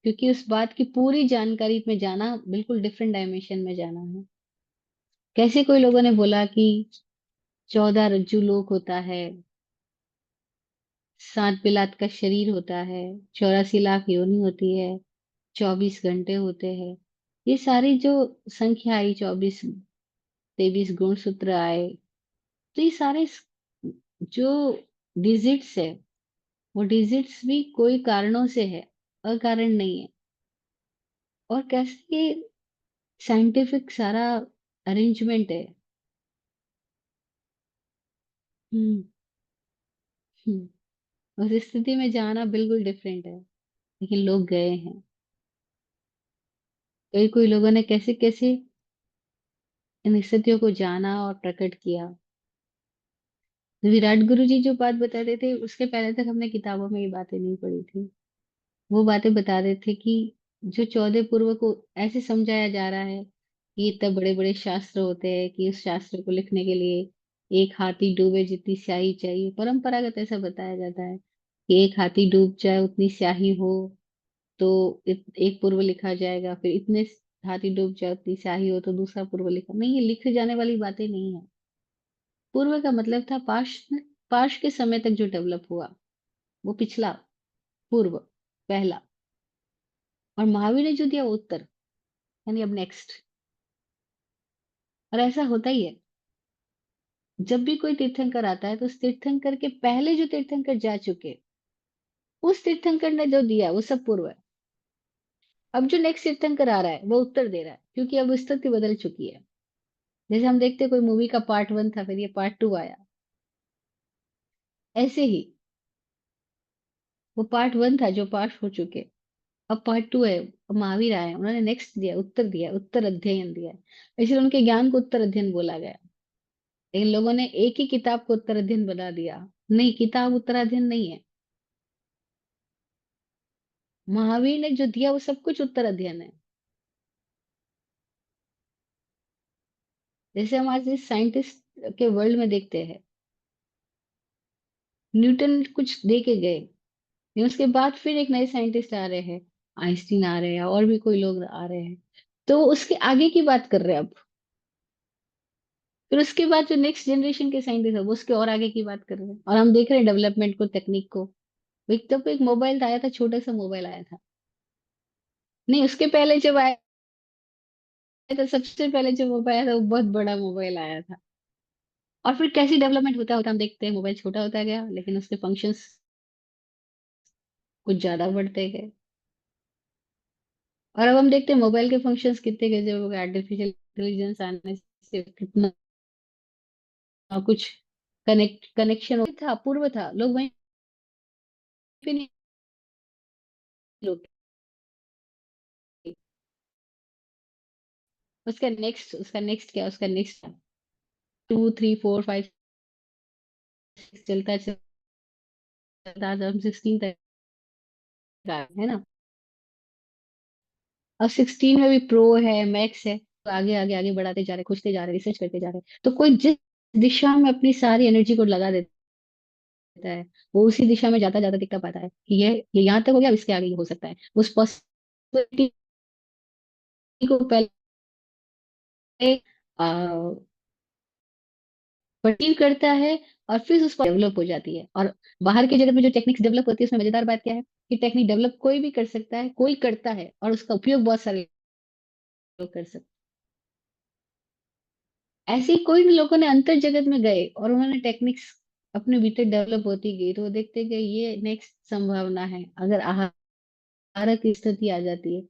क्योंकि उस बात की पूरी जानकारी में जाना बिल्कुल डिफरेंट डायमेंशन में जाना है। कैसे कोई लोगों ने बोला कि 14 रज्जू लोक होता है, 7 बिलात का शरीर होता है, 84 लाख योनि होती है, 24 घंटे होते हैं। ये सारी जो संख्या आई, 24 23 गुण सूत्र आए, तो ये सारे जो डिजिट्स है, वो डिजिट्स भी कोई कारणों से है, अकारण नहीं है। और कैसे ये साइंटिफिक सारा अरेंजमेंट है। हम्म। उस स्थिति में जाना बिल्कुल डिफरेंट है, लेकिन लोग गए हैं। कई कोई लोगों ने कैसे कैसे इन स्थितियों को जाना और प्रकट किया। विराट गुरु जी जो बात बताते थे, उसके पहले तक हमने किताबों में ये बातें नहीं पढ़ी थी। वो बातें बता रहे थे कि जो 14 पूर्व को ऐसे समझाया जा रहा है कि इतने बड़े बड़े शास्त्र होते हैं कि उस शास्त्र को लिखने के लिए एक हाथी डूबे जितनी स्याही चाहिए, परंपरागत ऐसा बताया जाता है कि एक हाथी डूब जाए उतनी स्याही हो तो एक पूर्व लिखा जाएगा, फिर इतने हाथी डूब जाए उतनी स्याही हो तो दूसरा पूर्व लिखा। नहीं, ये लिखे जाने वाली बातें नहीं है। पूर्व का मतलब था पास्ट, पास्ट के समय तक जो डेवलप हुआ, वो पिछला, पूर्व, पहला। और महावीर ने जो दिया वो उत्तर, यानी अब नेक्स्ट। और ऐसा होता ही है, जब भी कोई तीर्थंकर आता है तो उस तीर्थंकर के पहले जो तीर्थंकर जा चुके, उस तीर्थंकर ने जो दिया वो सब पूर्व है। अब जो नेक्स्ट तीर्थंकर आ रहा है वो उत्तर दे रहा है, क्योंकि अब स्थिति बदल चुकी है। जैसे हम देखते हैं कोई मूवी का पार्ट 1 था, फिर ये पार्ट 2 आया, ऐसे ही वो पार्ट 1 था जो पास हो चुके, अब पार्ट 2 है। अब महावीर आए, उन्होंने नेक्स्ट दिया, उत्तर दिया, उत्तर अध्ययन दिया। इसलिए उनके ज्ञान को उत्तर अध्ययन बोला गया। लेकिन लोगों ने एक ही किताब को उत्तर अध्ययन बना दिया। नहीं, किताब उत्तर अध्ययन नहीं है। महावीर ने जो दिया वो सब कुछ उत्तर अध्ययन है। जैसे हम आज इस साइंटिस्ट के वर्ल्ड में देखते हैं, न्यूटन कुछ दे के गए, लेकिन उसके बाद फिर एक नए साइंटिस्ट आ रहे हैं, आइंस्टीन आ रहे हैं, और भी कोई लोग आ रहे हैं, तो उसके आगे की बात कर रहे हैं अब। फिर उसके बाद जो नेक्स्ट जनरेशन के साइंटिस्ट है वो उसके और आगे की बात कर रहे हैं, और हम देख रहे हैं डेवलपमेंट को, टेक्निक को। एक तब एक मोबाइल आया था, छोटा सा मोबाइल आया था। नहीं, उसके पहले जब आया था, सबसे पहले जो मोबाइल आया था वो बहुत बड़ा मोबाइल आया था। और फिर कैसी डेवलपमेंट होता होता हम देखते हैं, मोबाइल छोटा होता गया लेकिन उसके फंक्शंस कुछ ज्यादा बढ़ते गए। और अब हम देखते हैं मोबाइल के फंक्शंस कितने गजब हो गए, आर्टिफिशियल इंटेलिजेंस आने से कितना कुछ कनेक्शन था, अपूर्व था, लोग वहीं पे नहीं रुके। उसका नेक्स्ट क्या, उसका नेक्स्ट 2 3 4 5 6 चलता चलता आज हम 16 तक आ गए, है ना। अब 16 में भी प्रो है, मैक्स है, तो आगे आगे आगे बढ़ाते जा रहे, खुजते जा रहे, रिसर्च करते जा रहे। तो कोई जिस दिशा में अपनी सारी एनर्जी को लगा देता है, वो उसी दिशा में जाता जाता दिखता पाता है कि ये यहाँ तक हो गया, अब इसके आगे ये हो सकता है। उस पॉसिबिलिटी को पहले परसीव करता है, और फिर उस पर डेवलप हो जाती है। और बाहर के जगत में जो टेक्निक्स डेवलप होती है, उसमें मजेदार बात क्या है कि टेक्निक डेवलप कोई भी कर सकता है, कोई करता है, और उसका उपयोग बहुत सारे लोग कर सकते हैं। ऐसे ही कोई भी लोगों ने अंतर जगत में गए और उन्होंने टेक्निक्स अपने भीतर डेवलप होती गई, तो वो देखते गए ये नेक्स्ट संभावना है अगर आहार की स्थिति आ जाती है।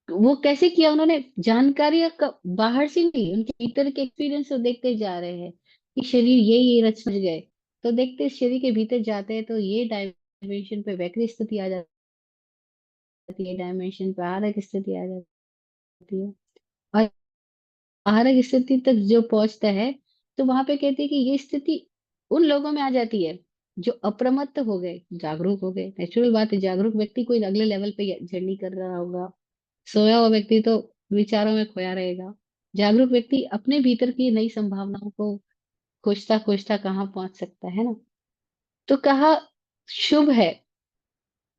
तो वो कैसे किया उन्होंने, जानकारी बाहर से नहीं, उनके भीतर के एक्सपीरियंस से देखते जा रहे हैं कि शरीर ये रच समझ गए। तो देखते शरीर के भीतर जाते हैं तो ये डायमेंशन पे वैकृत स्थिति आ जाती है, डायमेंशन पे आरक स्थिति आ जाती है। है और आहारक स्थिति तक जो पहुंचता है, तो वहां पे कहते हैं कि ये स्थिति उन लोगों में आ जाती है जो अप्रमत्त हो गए, जागरूक हो गए। नेचुरल बात है, जागरूक व्यक्ति कोई अगले लेवल पे जर्नी कर रहा होगा। सोया हुआ व्यक्ति तो विचारों में खोया रहेगा। जागरूक व्यक्ति अपने भीतर की नई संभावनाओं को खोजता खोजता कहाँ पहुंच सकता है ना। तो कहा शुभ है,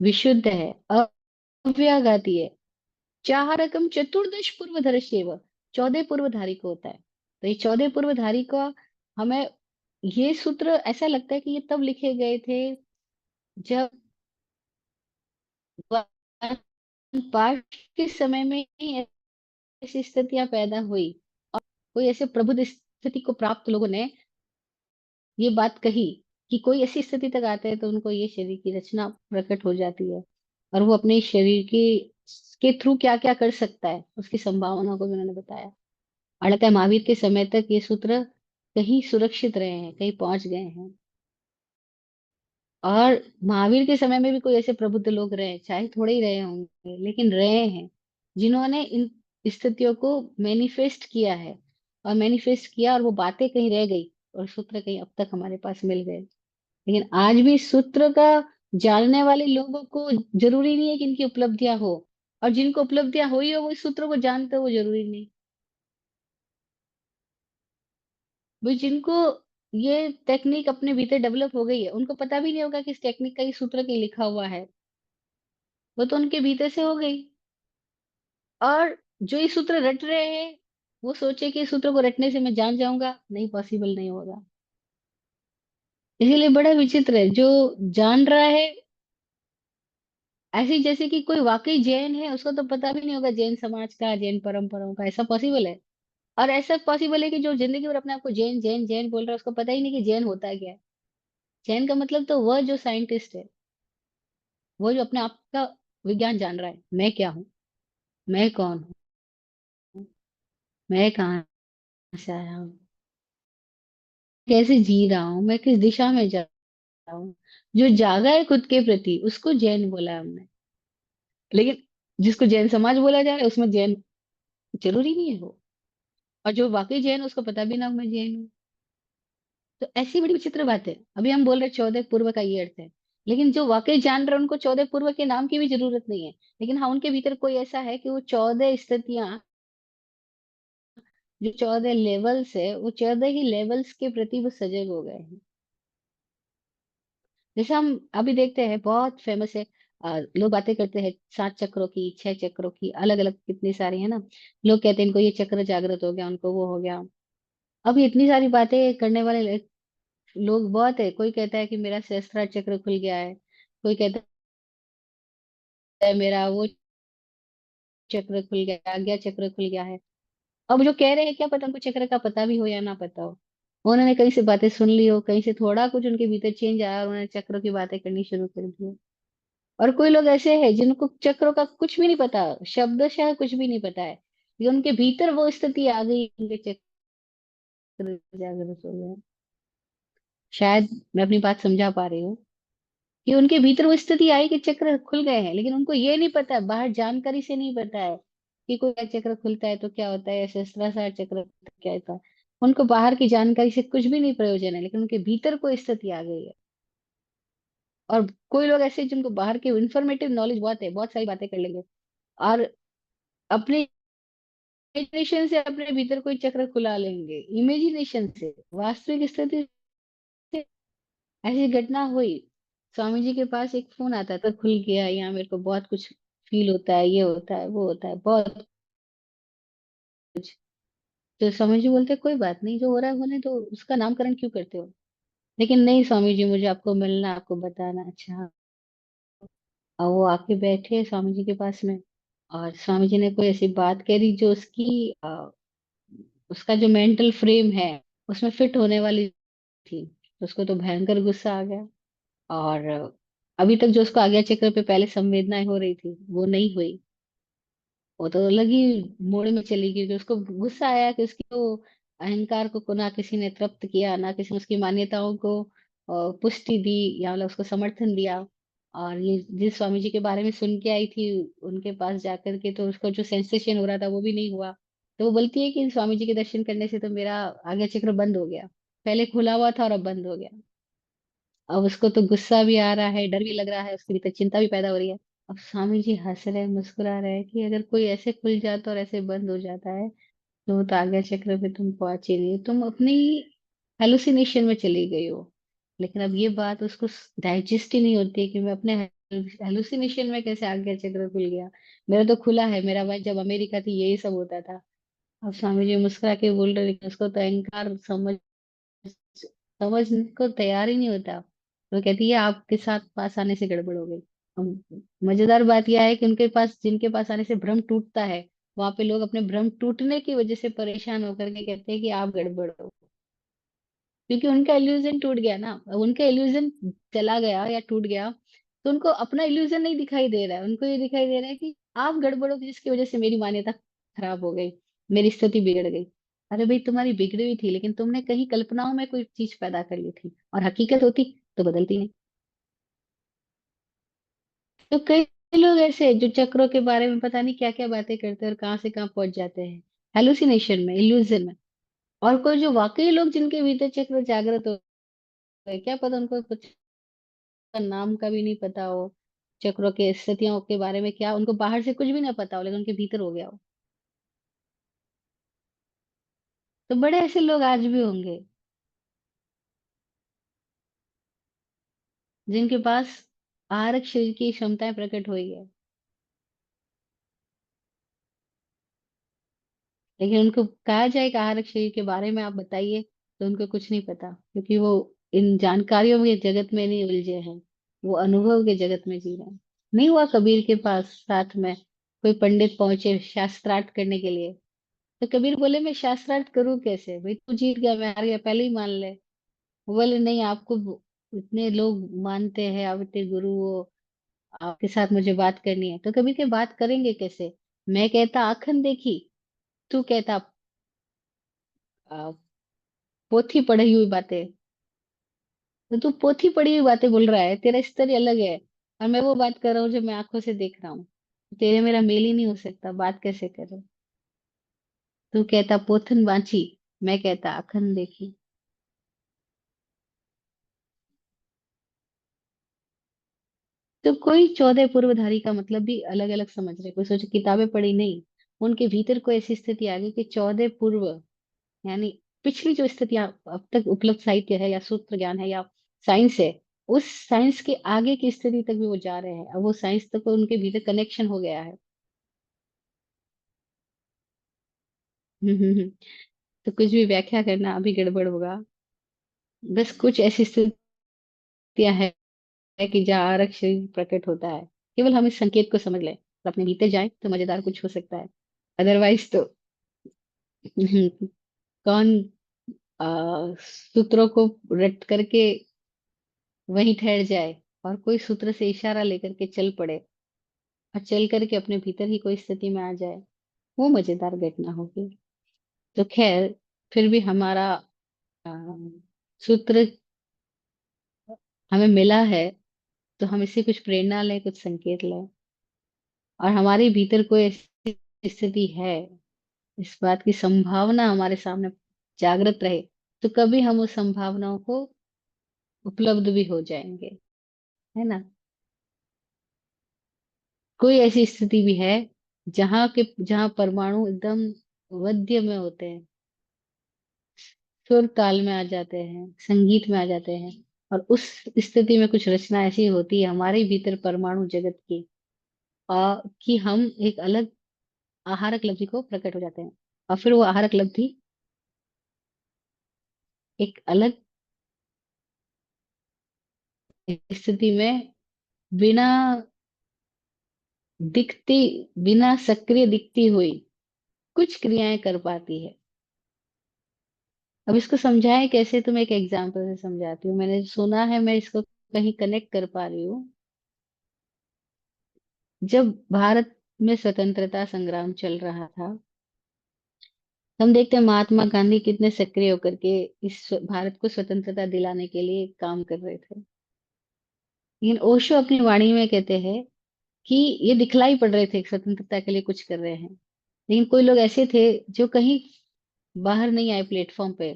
विशुद्ध है, अव्याघाती है, चाहरकम चतुर्दश पूर्वधर्ष्येव, 14 पूर्वधारी को होता है। तो ये 14 पूर्वधारी का हमें ये सूत्र ऐसा लगता है कि ये तब लिखे गए थे जब पाठ के समय में ही ऐसी स्थितियां पैदा हुई। कोई ऐसे प्रबुद्ध स्थिति को प्राप्त लोगों ने ये बात कही कि कोई ऐसी स्थिति तक आते हैं तो उनको ये शरीर की रचना प्रकट हो जाती है, और वो अपने शरीर के थ्रू क्या क्या कर सकता है उसकी संभावनाओं को भी उन्होंने बताया। और लगता है महावीर के समय तक ये सूत्र कहीं सुरक्षित रहे हैं, कहीं पहुंच गए हैं। और महावीर के समय में भी कोई ऐसे प्रबुद्ध लोग रहे, चाहे थोड़े ही रहे होंगे लेकिन रहे हैं, जिन्होंने इन स्थितियों को मैनिफेस्ट किया है। और मैनिफेस्ट किया और वो बातें कहीं रह गई और सूत्र कहीं अब तक हमारे पास मिल गए। लेकिन आज भी सूत्र का जानने वाले लोगों को जरूरी नहीं है कि इनकी उपलब्धियां हो, और जिनको उपलब्धियां हुई हो वो इस सूत्र को जानते हो, वो जरूरी नहीं। वो जिनको ये टेक्निक अपने भीतर डेवलप हो गई है उनको पता भी नहीं होगा कि इस टेक्निक का ये सूत्र कहीं लिखा हुआ है। वो तो उनके भीतर से हो गई। और जो ये सूत्र रट रहे हैं वो सोचे कि इस सूत्र को रटने से मैं जान जाऊंगा, नहीं, पॉसिबल नहीं होगा। इसीलिए बड़ा विचित्र है जो जान रहा है, ऐसे जैसे कि कोई वाकई जैन है उसको तो पता भी नहीं होगा जैन समाज का, जैन परंपराओं का, ऐसा पॉसिबल है। और ऐसा पॉसिबल है कि जो जिंदगी भर अपने आप को जैन जैन जैन बोल रहा है उसको पता ही नहीं कि जैन होता क्या है। जैन का मतलब तो वह जो साइंटिस्ट है, वो जो अपने आप का विज्ञान जान रहा है, मैं क्या हूँ, मैं कौन हूँ, मैं कहाँ से आया हूँ, कैसे जी रहा हूँ, मैं किस दिशा में जा रहा हूँ। जो जागा है खुद के प्रति उसको जैन बोला है हमने। लेकिन जिसको जैन समाज बोला जा रहा है उसमें जैन जरूरी नहीं है वो। और जो वाकई जैन है उसको पता भी ना हो मैं जैन हूँ। तो ऐसी बड़ी विचित्र बात है। अभी हम बोल रहे 14 पूर्व का ये अर्थ है, लेकिन जो वाकई जान रहे हैं उनको 14 पूर्व के नाम की भी जरूरत नहीं है। लेकिन हाँ, उनके भीतर कोई ऐसा है कि वो 14 स्थितियां, जो 14 लेवल्स है, वो 14 ही लेवल्स के प्रति वो सजग हो गए हैं। जैसे हम अभी देखते हैं बहुत फेमस है, लोग बातें करते हैं 7 चक्रों की, 6 चक्रों की, अलग अलग कितनी सारी है ना। लोग कहते हैं इनको ये चक्र जागृत हो गया, उनको वो हो गया। अब इतनी सारी बातें करने वाले लोग बहुत है। कोई कहता है कि मेरा सहस्त्रार चक्र खुल गया है, कोई कहता है मेरा वो चक्र खुल गया, आज्ञा चक्र खुल गया है। अब जो कह रहे हैं क्या पता उनको चक्र का पता भी हो या ना पता हो। उन्होंने कहीं से बातें सुन ली हो, कहीं से थोड़ा कुछ उनके भीतर चेंज आया और उन्होंने चक्रों की बातें करनी शुरू कर दी। और कोई लोग ऐसे हैं जिनको चक्रों का कुछ भी नहीं पता, शब्दशः कुछ भी नहीं पता है, लेकिन उनके भीतर वो स्थिति आ गई, उनके चक्र जागृत हो गए। शायद मैं अपनी बात समझा पा रही हूँ कि उनके भीतर वो स्थिति आई कि चक्र खुल गए हैं, लेकिन उनको ये नहीं पता, बाहर जानकारी से नहीं पता है कि कोई चक्र खुलता है तो क्या होता है, सहस्त्रार चक्र क्या होता है। उनको बाहर की जानकारी से कुछ भी नहीं प्रयोजन है, लेकिन उनके भीतर कोई स्थिति आ गई है। और कोई लोग ऐसे हैं जिनको बाहर की इंफॉर्मेटिव नॉलेज बहुत है, बहुत सारी बातें कर लेंगे, और अपने इमेजिनेशन से अपने भीतर कोई चक्र खुला लेंगे, इमेजिनेशन से, वास्तविक स्थिति से। ऐसी घटना हुई, स्वामी जी के पास एक फोन आता था, खुल गया, यहाँ मेरे को बहुत कुछ फील होता है, ये होता है, वो होता है, बहुत कुछ। तो स्वामी जी बोलते कोई बात नहीं, जो हो रहा है होने तो, उसका नामकरण क्यों करते हो। लेकिन नहीं स्वामी जी, मुझे आपको मिलना, आपको बताना। अच्छा। और वो आके बैठे स्वामी जी के पास में, और स्वामी जी ने कोई ऐसी बात करी जो उसका जो मेंटल फ्रेम है उसमें फिट होने वाली थी। तो उसको तो भयंकर गुस्सा आ गया। और अभी तक जो उसको आज्ञा चक्र पे पहले संवेदनाएं हो रही थी वो नहीं हुई। वो तो अलग ही मोड़ में चली गई, क्योंकि उसको गुस्सा आया कि उसकी तो अहंकार को ना किसी ने तृप्त किया, ना किसी ने उसकी मान्यताओं को पुष्टि दी या मतलब उसको समर्थन दिया। और ये जिस स्वामी जी के बारे में सुन के आई थी उनके पास जाकर के, तो उसको जो सेंसेशन हो रहा था वो भी नहीं हुआ। तो वो बोलती है कि स्वामी जी के दर्शन करने से तो मेरा आज्ञा चक्र बंद हो गया, पहले खुला हुआ था और अब बंद हो गया। अब उसको तो गुस्सा भी आ रहा है, डर भी लग रहा है, उसके भीतर चिंता भी पैदा हो रही है। अब स्वामी जी हंस रहे मुस्कुरा रहे कि अगर कोई ऐसे खुल जाता और ऐसे बंद हो जाता है तो आज्ञा चक्र पे तुम पहुंच ही नहीं, तुम अपनी हेलुसिनेशन में चली गई हो। लेकिन अब ये बात उसको डाइजेस्ट ही नहीं होती है कि मैं अपने हेलुसिनेशन में कैसे आज्ञा चक्र खुल गया। मेरा तो खुला है, मेरा भाई जब अमेरिका थी यही सब होता था। अब स्वामी जी मुस्कुरा के बोल रहे, लेकिन उसको तो अहंकार समझने को तैयार ही नहीं होता। वो कहती है आपके साथ पास आने से गड़बड़ हो गई। मजेदार बात यह है कि उनके पास, जिनके पास आने से भ्रम टूटता है, वहां पे लोग अपने भ्रम टूटने की वजह से परेशान होकर के कहते हैं कि आप गड़बड़ हो, क्योंकि उनका इल्यूजन टूट गया ना। अब उनका इल्यूजन चला गया या टूट गया, तो उनको अपना इल्यूजन नहीं दिखाई दे रहा है, उनको ये दिखाई दे रहा है कि आप गड़बड़ हो जिसकी वजह से मेरी मान्यता खराब हो गई, मेरी स्थिति बिगड़ गई। अरे भाई तुम्हारी बिगड़ी हुई थी, लेकिन तुमने कहीं कल्पनाओं में कोई चीज पैदा कर ली थी, और हकीकत होती तो बदलती नहीं। तो कई लोग ऐसे हैं जो चक्रों के बारे में पता नहीं क्या क्या बातें करते हैं और कहाँ से कहाँ पहुंच जाते हैं, हेलुसिनेशन में, इल्यूजन में। और कोई जो वाकई लोग जिनके भीतर चक्र जागृत हो गए, क्या पता उनको कुछ का नाम का भी नहीं पता हो, चक्रों के स्थितियों के बारे में क्या उनको बाहर से कुछ भी ना पता हो, लेकिन उनके भीतर हो गया हो। तो बड़े ऐसे लोग आज भी होंगे जिनके पास आहारक शरीर की क्षमताएं प्रकट हुई है, लेकिन उनको कहा जाए कि आहारक शरीर के बारे में आप बताइए, तो उनको कुछ नहीं पता, क्योंकि वो इन जानकारियों के जगत में नहीं उलझे हैं, वो अनुभव के जगत में जी रहे हैं। नहीं हुआ कबीर के पास साथ में कोई पंडित पहुंचे शास्त्रार्थ करने के लिए, तो कबीर बोले मैं शास्त्रार्थ करूं कैसे, भाई तू जीत गया मैं हार गया पहले ही मान ले। वो बोले नहीं, आपको इतने लोग मानते हैं, आप इतने गुरु हो, आपके साथ मुझे बात करनी है। तो कबीर के बात करेंगे कैसे, मैं कहता आखन देखी, तू कहता आ, पोथी पढ़ी हुई बातें। तो तू पोथी पढ़ी हुई बातें बोल रहा है, तेरा स्तर ही अलग है, और मैं वो बात कर रहा हूँ जो मैं आंखों से देख रहा हूँ। तेरे मेरा मेल ही नहीं हो सकता, बात कैसे करे। तू कहता पोथन बांची, मैं कहता अखन देखी। तो कोई 14 पूर्वधारी का मतलब भी अलग अलग समझ रहे, कोई सोचे किताबें पढ़ी नहीं, उनके भीतर कोई ऐसी स्थिति आ गई कि 14 पूर्व, यानी पिछली जो स्थितियां अब तक उपलब्ध साहित्य है या सूत्र ज्ञान है या साइंस है, उस साइंस के आगे की स्थिति तक भी वो जा रहे हैं, अब वो साइंस तक उनके भीतर कनेक्शन हो गया है। हम्म। तो कुछ भी व्याख्या करना अभी गड़बड़ होगा। बस कुछ ऐसी स्थितियां है कि जहाँ आरक्षण प्रकट होता है, केवल हम इस संकेत को समझ लें और अपने भीतर जाएं तो मजेदार कुछ हो सकता है। अदरवाइज तो कौन सूत्रों को रट करके वहीं ठहर जाए और कोई सूत्र से इशारा लेकर के चल पड़े और चल करके अपने भीतर ही कोई स्थिति में आ जाए, वो मजेदार घटना होगी। तो खैर, फिर भी हमारा अ, सूत्र हमें मिला है, तो हम इससे कुछ प्रेरणा लें, कुछ संकेत लें, और हमारे भीतर कोई ऐसी स्थिति है, इस बात की संभावना हमारे सामने जागृत रहे, तो कभी हम उस संभावनाओं को उपलब्ध भी हो जाएंगे, है ना। कोई ऐसी स्थिति भी है जहाँ परमाणु एकदम मध्य में होते हैं, सुर ताल में आ जाते हैं, संगीत में आ जाते हैं, और उस स्थिति में कुछ रचना ऐसी होती है हमारे भीतर परमाणु जगत की, कि हम एक अलग आहारक लब्धि को प्रकट हो जाते हैं, और फिर वो आहारक लब्धि एक अलग स्थिति में बिना दिखती, बिना सक्रिय दिखती हुई कुछ क्रियाएं कर पाती है। अब इसको समझाएं कैसे, तुम एक एग्जांपल से समझाती हूँ, मैंने सुना है, मैं इसको कहीं कनेक्ट कर पा रही हूँ। जब भारत में स्वतंत्रता संग्राम चल रहा था, हम देखते हैं महात्मा गांधी कितने सक्रिय होकर के इस भारत को स्वतंत्रता दिलाने के लिए काम कर रहे थे। लेकिन ओशो अपनी वाणी में कहते हैं कि ये दिखलाई पड़ रहे थे स्वतंत्रता के लिए कुछ कर रहे हैं, लेकिन कोई लोग ऐसे थे जो कहीं बाहर नहीं आए प्लेटफॉर्म पे।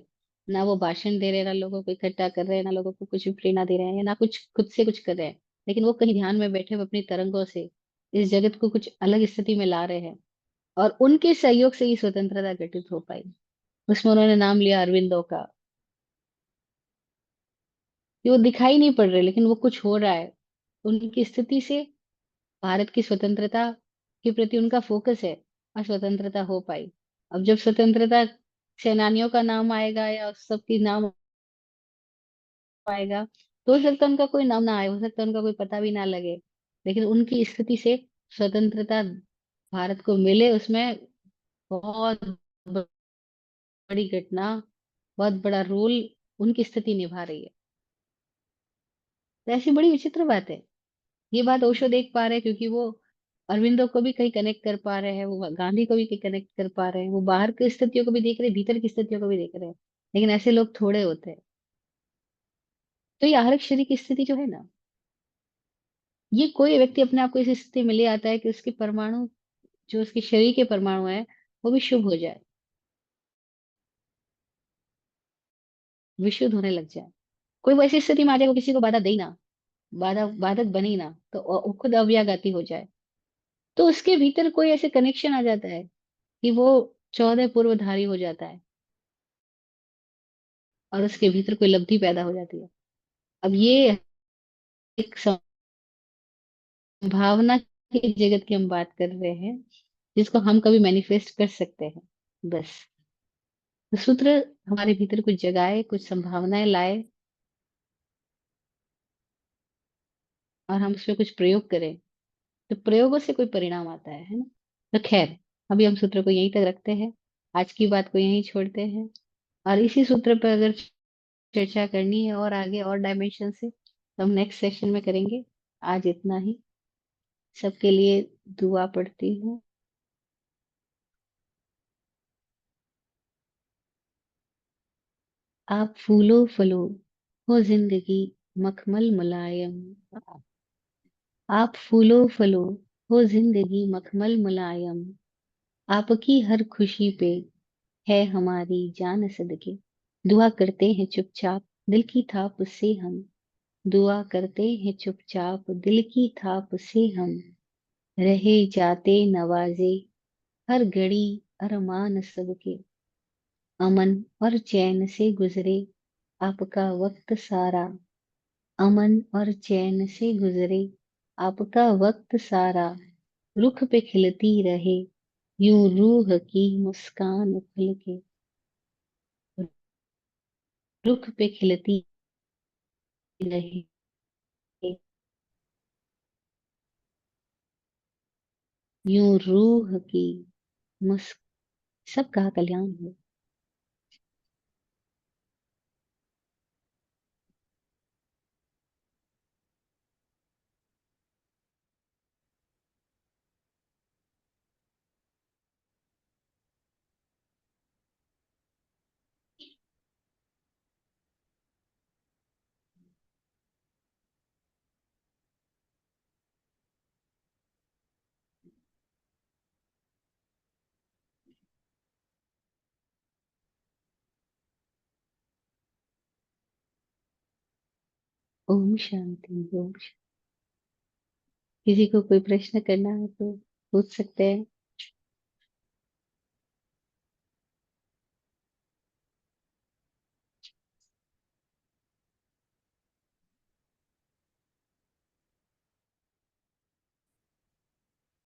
ना वो भाषण दे रहे, ना लोगों को इकट्ठा कर रहे हैं, ना लोगों को कुछ भी प्रेरणा दे रहे हैं, या ना कुछ खुद से कुछ कर रहे हैं, लेकिन वो कहीं ध्यान में बैठे हुए अपनी तरंगों से इस जगत को कुछ अलग स्थिति में ला रहे हैं। और उनके सहयोग से ही स्वतंत्रता घटित हो पाई। उसमें उन्होंने नाम लिया अरविंदो का, कि वो दिखाई नहीं पड़ रहे लेकिन वो कुछ हो रहा है। उनकी स्थिति से भारत की स्वतंत्रता के प्रति उनका फोकस है, और स्वतंत्रता हो पाई। अब जब स्वतंत्रता सेनानियों का नाम आएगा या उस सबकी नाम आएगा, तो हो सकता है उनका कोई नाम ना आए, हो सकता है उनका कोई पता भी ना लगे, लेकिन उनकी स्थिति से स्वतंत्रता भारत को मिले, उसमें बहुत बड़ी घटना, बहुत बड़ा रोल उनकी स्थिति निभा रही है। तो ऐसी बड़ी विचित्र बात है। ये बात ओशो देख पा रहे हैं क्योंकि वो अरविंदो को भी कहीं कनेक्ट कर पा रहे हैं, वो गांधी को भी कहीं कनेक्ट कर पा रहे हैं, वो बाहर की स्थितियों को भी देख रहे हैं, भीतर की स्थितियों को भी देख रहे हैं। लेकिन ऐसे लोग थोड़े होते हैं। तो ये आरक्षित की स्थिति जो है ना, ये कोई व्यक्ति अपने आप को इस स्थिति में ले आता है कि उसके परमाणु, जो उसके शरीर के परमाणु है, वो भी शुभ हो जाए, विशुद्ध होने लग जाए। कोई वो ऐसी स्थिति में आ जाए, वो किसी को बाधा दे ही ना, बाधक बने ही ना, तो वो खुद अव्यागति हो जाए। तो उसके भीतर कोई ऐसे कनेक्शन आ जाता है कि वो 14 पूर्वधारी हो जाता है, और उसके भीतर कोई लब्धि पैदा हो जाती है। अब ये एक संभावना की जगत की हम बात कर रहे हैं, जिसको हम कभी मैनिफेस्ट कर सकते हैं। बस तो सूत्र हमारे भीतर कुछ जगाए, कुछ संभावनाएं लाए, और हम उसमें कुछ प्रयोग करें, तो प्रयोगों से कोई परिणाम आता है ना। तो खैर, अभी हम सूत्र को यहीं तक रखते हैं, आज की बात को यहीं छोड़ते हैं। और इसी सूत्र पर अगर चर्चा करनी है और आगे और डायमेंशन से, तो हम नेक्स्ट सेशन में करेंगे। आज इतना ही। सबके लिए दुआ पढ़ती हूँ। आप फूलो फलो हो जिंदगी मखमल मुलायम। आप फूलो फलो हो जिंदगी मखमल मुलायम। आपकी हर खुशी पे है हमारी जान सदके। दुआ करते हैं चुपचाप दिल की थाप से हम। दुआ करते हैं चुपचाप दिल की थाप से हम। रहे जाते नवाजे हर घड़ी अरमान सबके। अमन और चैन से गुजरे आपका वक्त सारा। अमन और चैन से गुजरे आपका वक्त सारा। रुख पे खिलती रहे यूं रूह की मुस्कान खुल के। रुख पे खिलती रहे यूं रूह की मुस्क। सबका कल्याण हो। ओम शांति, ओम शांति। किसी को कोई प्रश्न करना है तो पूछ सकते हैं।